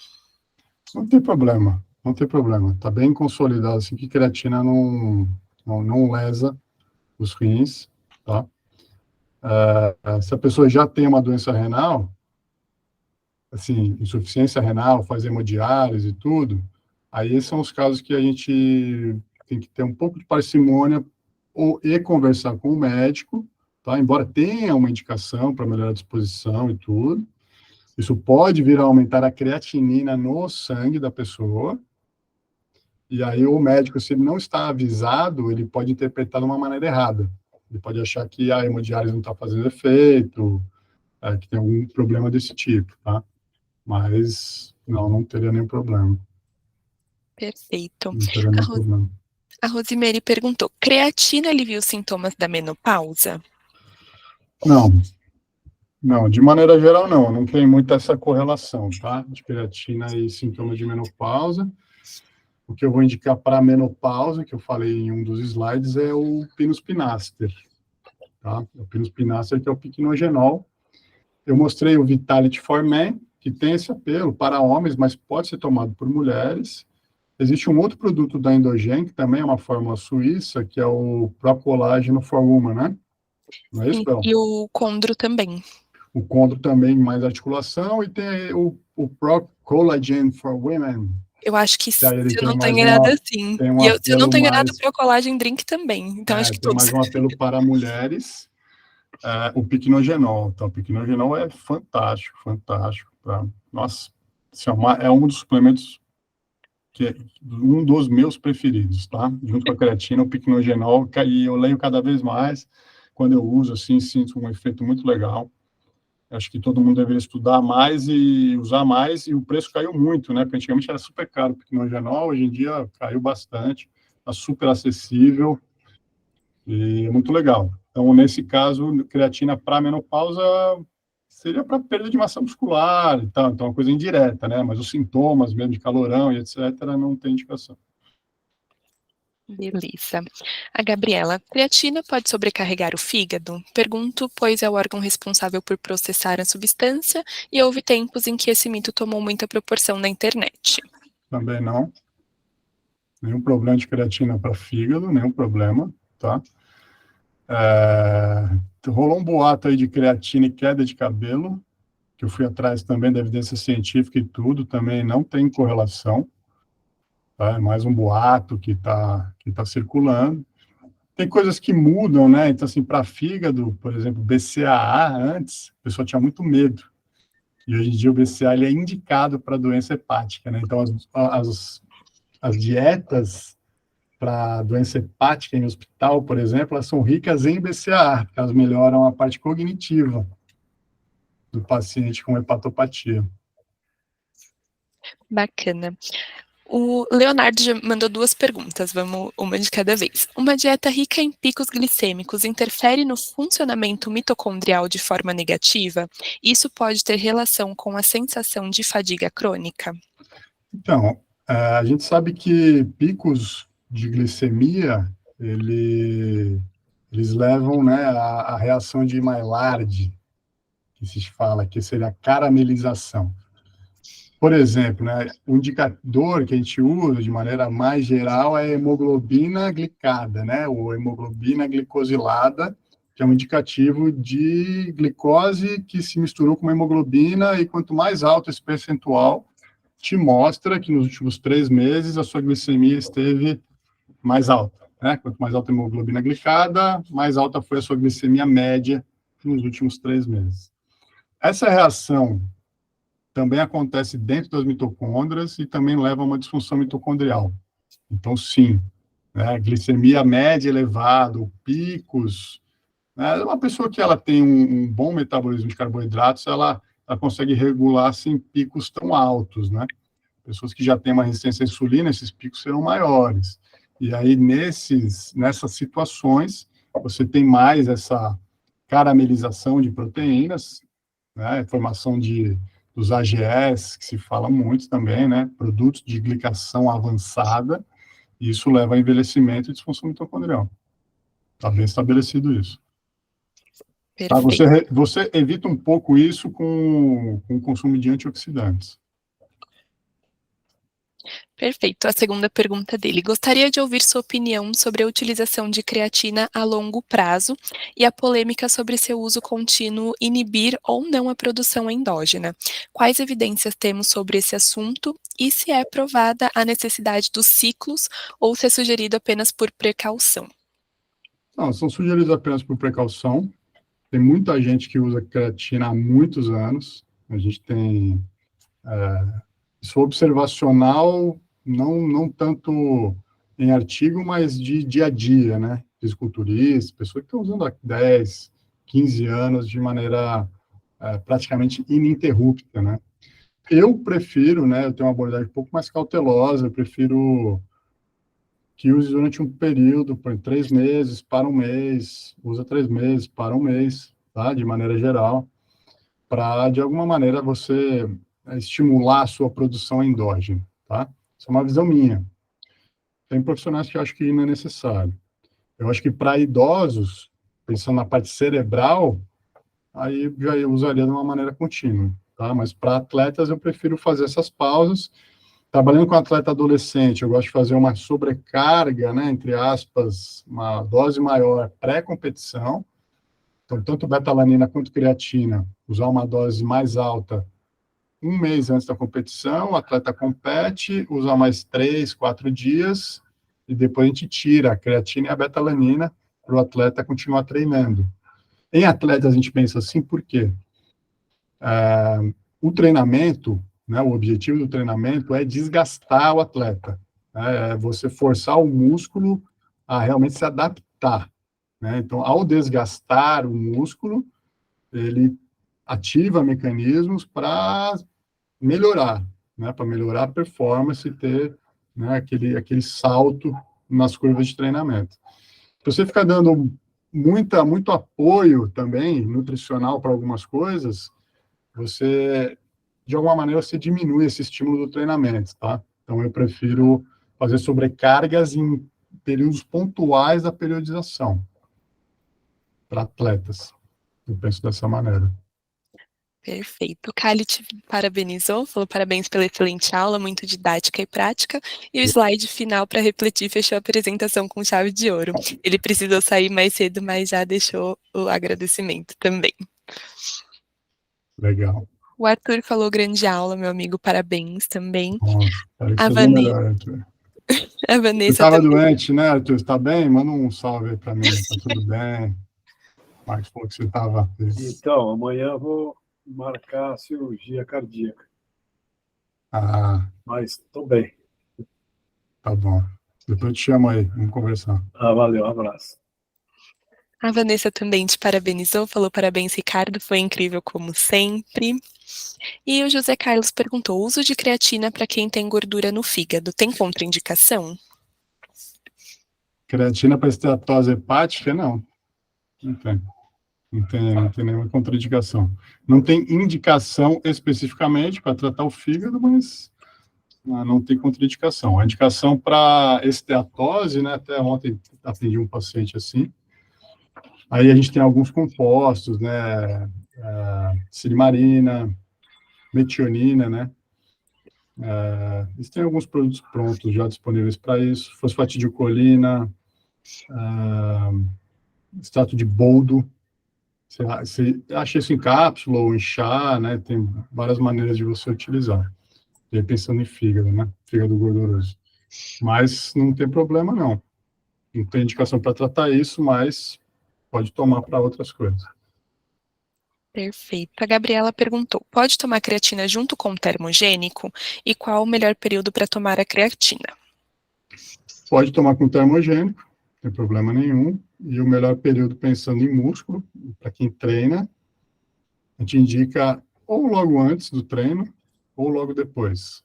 Não tem problema, não tem problema. Está bem consolidado, assim, que creatina não lesa os rins, tá? Se a pessoa já tem uma doença renal, assim, insuficiência renal, faz hemodiálise e tudo, aí esses são os casos que a gente tem que ter um pouco de parcimônia e conversar com o médico, tá? Embora tenha uma indicação para melhorar a disposição e tudo, isso pode vir a aumentar a creatinina no sangue da pessoa, e aí o médico, se ele não está avisado, ele pode interpretar de uma maneira errada. Ele pode achar que a hemodiálise não está fazendo efeito, que tem algum problema desse tipo, tá? Mas não teria nenhum problema. Perfeito. Não teria nenhum problema. A Rosemary perguntou: creatina alivia os sintomas da menopausa? Não, de maneira geral não tem muita essa correlação, tá? De creatina e sintomas de menopausa. O que eu vou indicar para a menopausa, que eu falei em um dos slides, é o Pinospinaster, tá? O Pinospinaster, que é o piquenogenol. Eu mostrei o Vitality for Men, que tem esse apelo para homens, mas pode ser tomado por mulheres. Existe um outro produto da Endogen, que também é uma fórmula suíça, que é o Procolágeno for Woman, né? Não é isso, Bel? E o Condro também. O Condro também, mais articulação, e tem o Pro-Collagen for Women. Eu acho que, se eu não estou mais enganada, sim. tem um E se eu não apelo estou enganada, mais- o Procollagen Drink também. Então, acho que tem todos. mais um apelo para mulheres, o piquenogenol. Então, o piquenogenol é fantástico. Nossa, assim, é um dos suplementos que é um dos meus preferidos, tá? Junto com a creatina, o piquenogenol, e eu leio cada vez mais. Quando eu uso, assim, sinto um efeito muito legal. Acho que todo mundo deveria estudar mais e usar mais, e o preço caiu muito, né? Porque antigamente era super caro o piquenogenol, hoje em dia caiu bastante, está super acessível e é muito legal. Então, nesse caso, creatina para menopausa seria para perda de massa muscular e tal, então é uma coisa indireta, né? Mas os sintomas mesmo de calorão e etc. não tem indicação. Beleza. A Gabriela: creatina pode sobrecarregar o fígado? Pergunto, pois é o órgão responsável por processar a substância e houve tempos em que esse mito tomou muita proporção na internet. Também não. Nenhum problema de creatina para fígado, nenhum problema, tá? Rolou um boato aí de creatina e queda de cabelo, que eu fui atrás também da evidência científica e tudo, também não tem correlação, tá? É mais um boato que tá circulando. Tem coisas que mudam, né? Então, assim, para fígado, por exemplo, BCAA, antes, a pessoa tinha muito medo. E hoje em dia o BCAA ele é indicado para doença hepática, né? Então, as dietas para doença hepática em hospital, por exemplo, elas são ricas em BCAA, porque elas melhoram a parte cognitiva do paciente com hepatopatia. Bacana. O Leonardo já mandou 2 perguntas, vamos uma de cada vez. Uma dieta rica em picos glicêmicos interfere no funcionamento mitocondrial de forma negativa? Isso pode ter relação com a sensação de fadiga crônica? Então, a gente sabe que picos de glicemia, eles levam, né, à reação de Maillard, que se fala, que seria a caramelização. Por exemplo, né, o indicador que a gente usa de maneira mais geral é a hemoglobina glicada, né, ou hemoglobina glicosilada, que é um indicativo de glicose que se misturou com uma hemoglobina, e quanto mais alto esse percentual, te mostra que nos últimos 3 meses a sua glicemia esteve mais alta, né? Quanto mais alta a hemoglobina glicada, mais alta foi a sua glicemia média nos últimos 3 meses. Essa reação também acontece dentro das mitocôndrias e também leva a uma disfunção mitocondrial. Então, sim, né, glicemia média elevada, picos, né, uma pessoa que ela tem um bom metabolismo de carboidratos, ela consegue regular sem picos tão altos, né? Pessoas que já têm uma resistência à insulina, esses picos serão maiores. E aí, nessas situações, você tem mais essa caramelização de proteínas, né, formação de dos AGS, que se fala muito também, né? Produtos de glicação avançada, e isso leva a envelhecimento e disfunção mitocondrial. Está bem estabelecido isso. Tá, Perfeito. você evita um pouco isso com o consumo de antioxidantes. Perfeito. A segunda pergunta dele. Gostaria de ouvir sua opinião sobre a utilização de creatina a longo prazo e a polêmica sobre seu uso contínuo inibir ou não a produção endógena. Quais evidências temos sobre esse assunto e se é provada a necessidade dos ciclos ou se é sugerido apenas por precaução? Não, são sugeridos apenas por precaução. Tem muita gente que usa creatina há muitos anos. A gente tem isso observacional, não tanto em artigo, mas de dia a dia, né? Fisiculturistas, pessoas que estão usando há 10, 15 anos de maneira praticamente ininterrupta, né? Eu prefiro, né? Eu tenho uma abordagem um pouco mais cautelosa, eu prefiro que use durante um período, por 3 meses, para um mês, usa 3 meses, para um mês, tá? De maneira geral, para, de alguma maneira, você estimular a sua produção endógena, tá? Isso é uma visão minha. Tem profissionais que acham que não é necessário. Eu acho que para idosos, pensando na parte cerebral, aí já eu usaria de uma maneira contínua, tá? Mas para atletas, eu prefiro fazer essas pausas. Trabalhando com atleta adolescente, eu gosto de fazer uma sobrecarga, né, entre aspas, uma dose maior pré-competição. Então, tanto betalanina quanto creatina, usar uma dose mais alta um mês antes da competição, o atleta compete, usa mais 3, 4 dias, e depois a gente tira a creatina e a betalanina para o atleta continuar treinando. Em atletas, a gente pensa assim, por quê? O treinamento, né, o objetivo do treinamento é desgastar o atleta, né, é você forçar o músculo a realmente se adaptar, né? Então, ao desgastar o músculo, ele ativa mecanismos para melhorar, né, para melhorar a performance e ter, né, aquele salto nas curvas de treinamento. Se você ficar dando muito apoio também nutricional para algumas coisas, você, de alguma maneira, você diminui esse estímulo do treinamento, tá? Então, eu prefiro fazer sobrecargas em períodos pontuais da periodização para atletas. Eu penso dessa maneira. Perfeito. O Kali te parabenizou, falou parabéns pela excelente aula, muito didática e prática. E o slide final para refletir fechou a apresentação com chave de ouro. Ele precisou sair mais cedo, mas já deixou o agradecimento também. Legal. O Arthur falou grande aula, meu amigo, parabéns também. Nossa, espero que A seja Vanessa, melhor, Arthur. a Você Vanessa estava também. doente, né, Arthur? Está bem? Manda um salve aí para mim. Tá tudo bem? Marcos falou que você estava. Então, amanhã eu vou marcar a cirurgia cardíaca, Ah, mas estou bem. tá bom. Depois eu te chamo aí, vamos conversar. Valeu, um abraço. A Vanessa também te parabenizou, falou parabéns, Ricardo, foi incrível como sempre. E o José Carlos perguntou: uso de creatina para quem tem gordura no fígado, tem contraindicação? Creatina para esteatose hepática? Não. Não tem. Não tem nenhuma contraindicação. Não tem indicação especificamente para tratar o fígado, mas não tem contraindicação. A indicação para esteatose, né? Até ontem atendi um paciente assim. Aí a gente tem alguns compostos, né? Silimarina, metionina, né? Eles têm alguns produtos prontos já disponíveis para isso. Fosfatidilcolina, extrato de boldo. Você acha isso em cápsula ou em chá, né? Tem várias maneiras de você utilizar. E aí pensando em fígado, né? Fígado gorduroso. Mas não tem problema, não. Não tem indicação para tratar isso, mas pode tomar para outras coisas. Perfeito. A Gabriela perguntou: pode tomar creatina junto com o termogênico? E qual o melhor período para tomar a creatina? Pode tomar com termogênico, não tem problema nenhum. E o melhor período pensando em músculo, para quem treina, a gente indica ou logo antes do treino ou logo depois,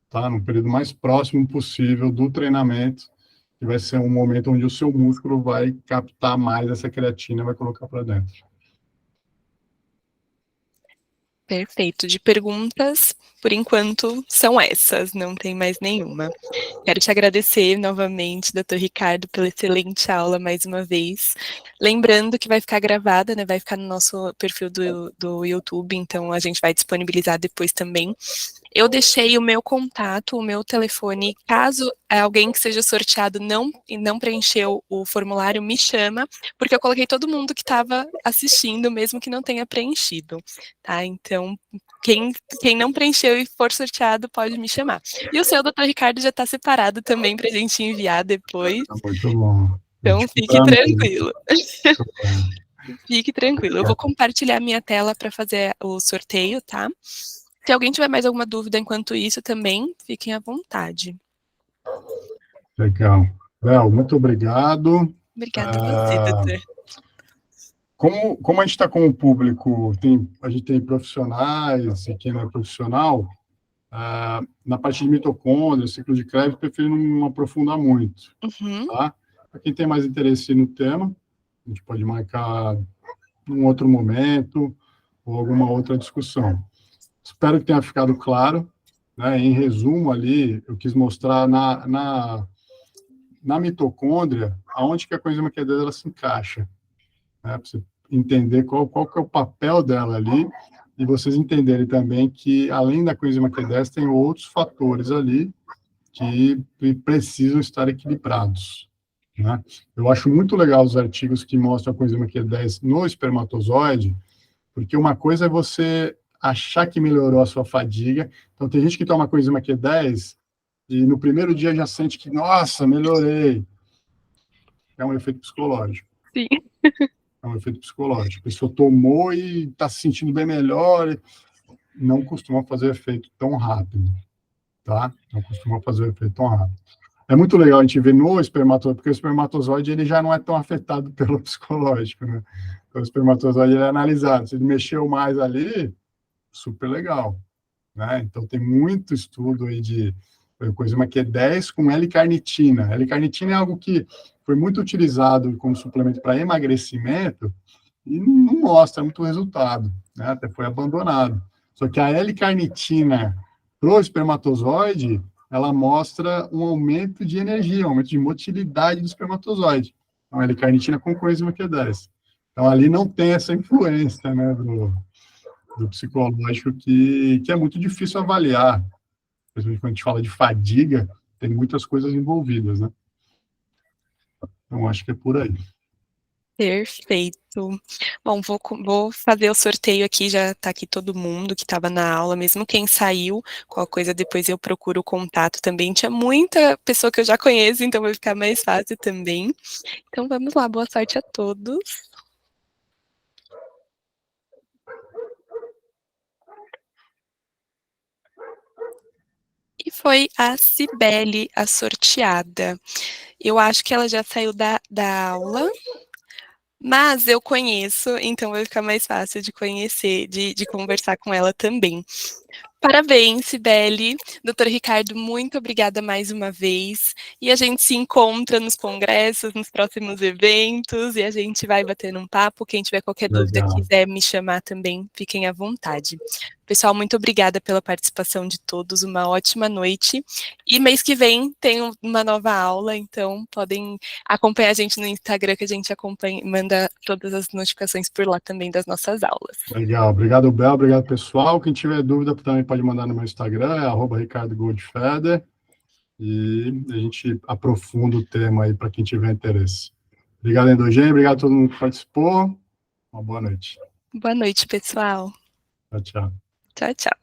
tá? No período mais próximo possível do treinamento, que vai ser um momento onde o seu músculo vai captar mais essa creatina e vai colocar para dentro. Perfeito. De perguntas, por enquanto, são essas, não tem mais nenhuma. Quero te agradecer novamente, Dr. Ricardo, pela excelente aula mais uma vez. Lembrando que vai ficar gravada, né? Vai ficar no nosso perfil do YouTube, então a gente vai disponibilizar depois também. Eu deixei o meu contato, o meu telefone, caso alguém que seja sorteado não preencheu o formulário, me chama, porque eu coloquei todo mundo que estava assistindo, mesmo que não tenha preenchido, tá? Então, quem não preencheu e for sorteado, pode me chamar. E o seu, Dr. Ricardo, já está separado também para a gente enviar depois. Muito bom. Então, fique tranquilo. Fique tranquilo. Eu vou compartilhar minha tela para fazer o sorteio, tá? Se alguém tiver mais alguma dúvida enquanto isso também, fiquem à vontade. Legal. Bel, muito obrigado. Obrigada a você, doutor. Como a gente está com o público, a gente tem profissionais e quem não é profissional, na parte de mitocôndria, ciclo de Krebs, prefiro não aprofundar muito. Uhum. Tá? Para quem tem mais interesse no tema, a gente pode marcar num outro momento ou alguma outra discussão. Espero que tenha ficado claro, né? Em resumo ali, eu quis mostrar na mitocôndria aonde que a coenzima Q10 ela se encaixa, né? Para você entender qual que é o papel dela ali, e vocês entenderem também que, além da coenzima Q10, tem outros fatores ali que precisam estar equilibrados, né? Eu acho muito legal os artigos que mostram a coenzima Q10 no espermatozoide, porque uma coisa é você achar que melhorou a sua fadiga. Então, tem gente que toma coenzima Q10 e no primeiro dia já sente que, nossa, melhorei. É um efeito psicológico. Sim. É um efeito psicológico. A pessoa tomou e está se sentindo bem melhor. Não costuma fazer efeito tão rápido, tá? Não costuma fazer efeito tão rápido. É muito legal a gente ver no espermatozoide, porque o espermatozoide ele já não é tão afetado pelo psicológico, né? Então, o espermatozoide ele é analisado. Se ele mexeu mais ali, super legal, né? Então, tem muito estudo aí de coenzima Q10 com L-carnitina. L-carnitina é algo que foi muito utilizado como suplemento para emagrecimento e não mostra muito resultado, né? Até foi abandonado. Só que a L-carnitina pro espermatozoide, ela mostra um aumento de energia, um aumento de motilidade do espermatozoide. Então, a L-carnitina com coenzima Q10. Então, ali não tem essa influência, né, do psicológico que é muito difícil avaliar. Principalmente quando a gente fala de fadiga, tem muitas coisas envolvidas, né? Então, acho que é por aí. Perfeito. Bom, vou fazer o sorteio aqui, já está aqui todo mundo que estava na aula, mesmo quem saiu, qualquer coisa depois eu procuro o contato também. Tinha muita pessoa que eu já conheço, então vai ficar mais fácil também. Então vamos lá, boa sorte a todos. E foi a Cibele, a sorteada. Eu acho que ela já saiu da aula, mas eu conheço, então vai ficar mais fácil de conhecer, de conversar com ela também. Parabéns, Cibele. Doutor Ricardo, muito obrigada mais uma vez. E a gente se encontra nos congressos, nos próximos eventos, e a gente vai batendo um papo. Quem tiver qualquer dúvida, quiser me chamar também, fiquem à vontade. Pessoal, muito obrigada pela participação de todos, uma ótima noite. E mês que vem tem uma nova aula, então podem acompanhar a gente no Instagram, que a gente manda todas as notificações por lá também das nossas aulas. Legal, obrigado, Bel, obrigado, pessoal. Quem tiver dúvida também pode mandar no meu Instagram, é @ricardogoldfeder, e a gente aprofunda o tema aí para quem tiver interesse. Obrigado, Endogênio, obrigado a todo mundo que participou. Uma boa noite. Boa noite, pessoal. Tchau, tchau. Tchau, tchau.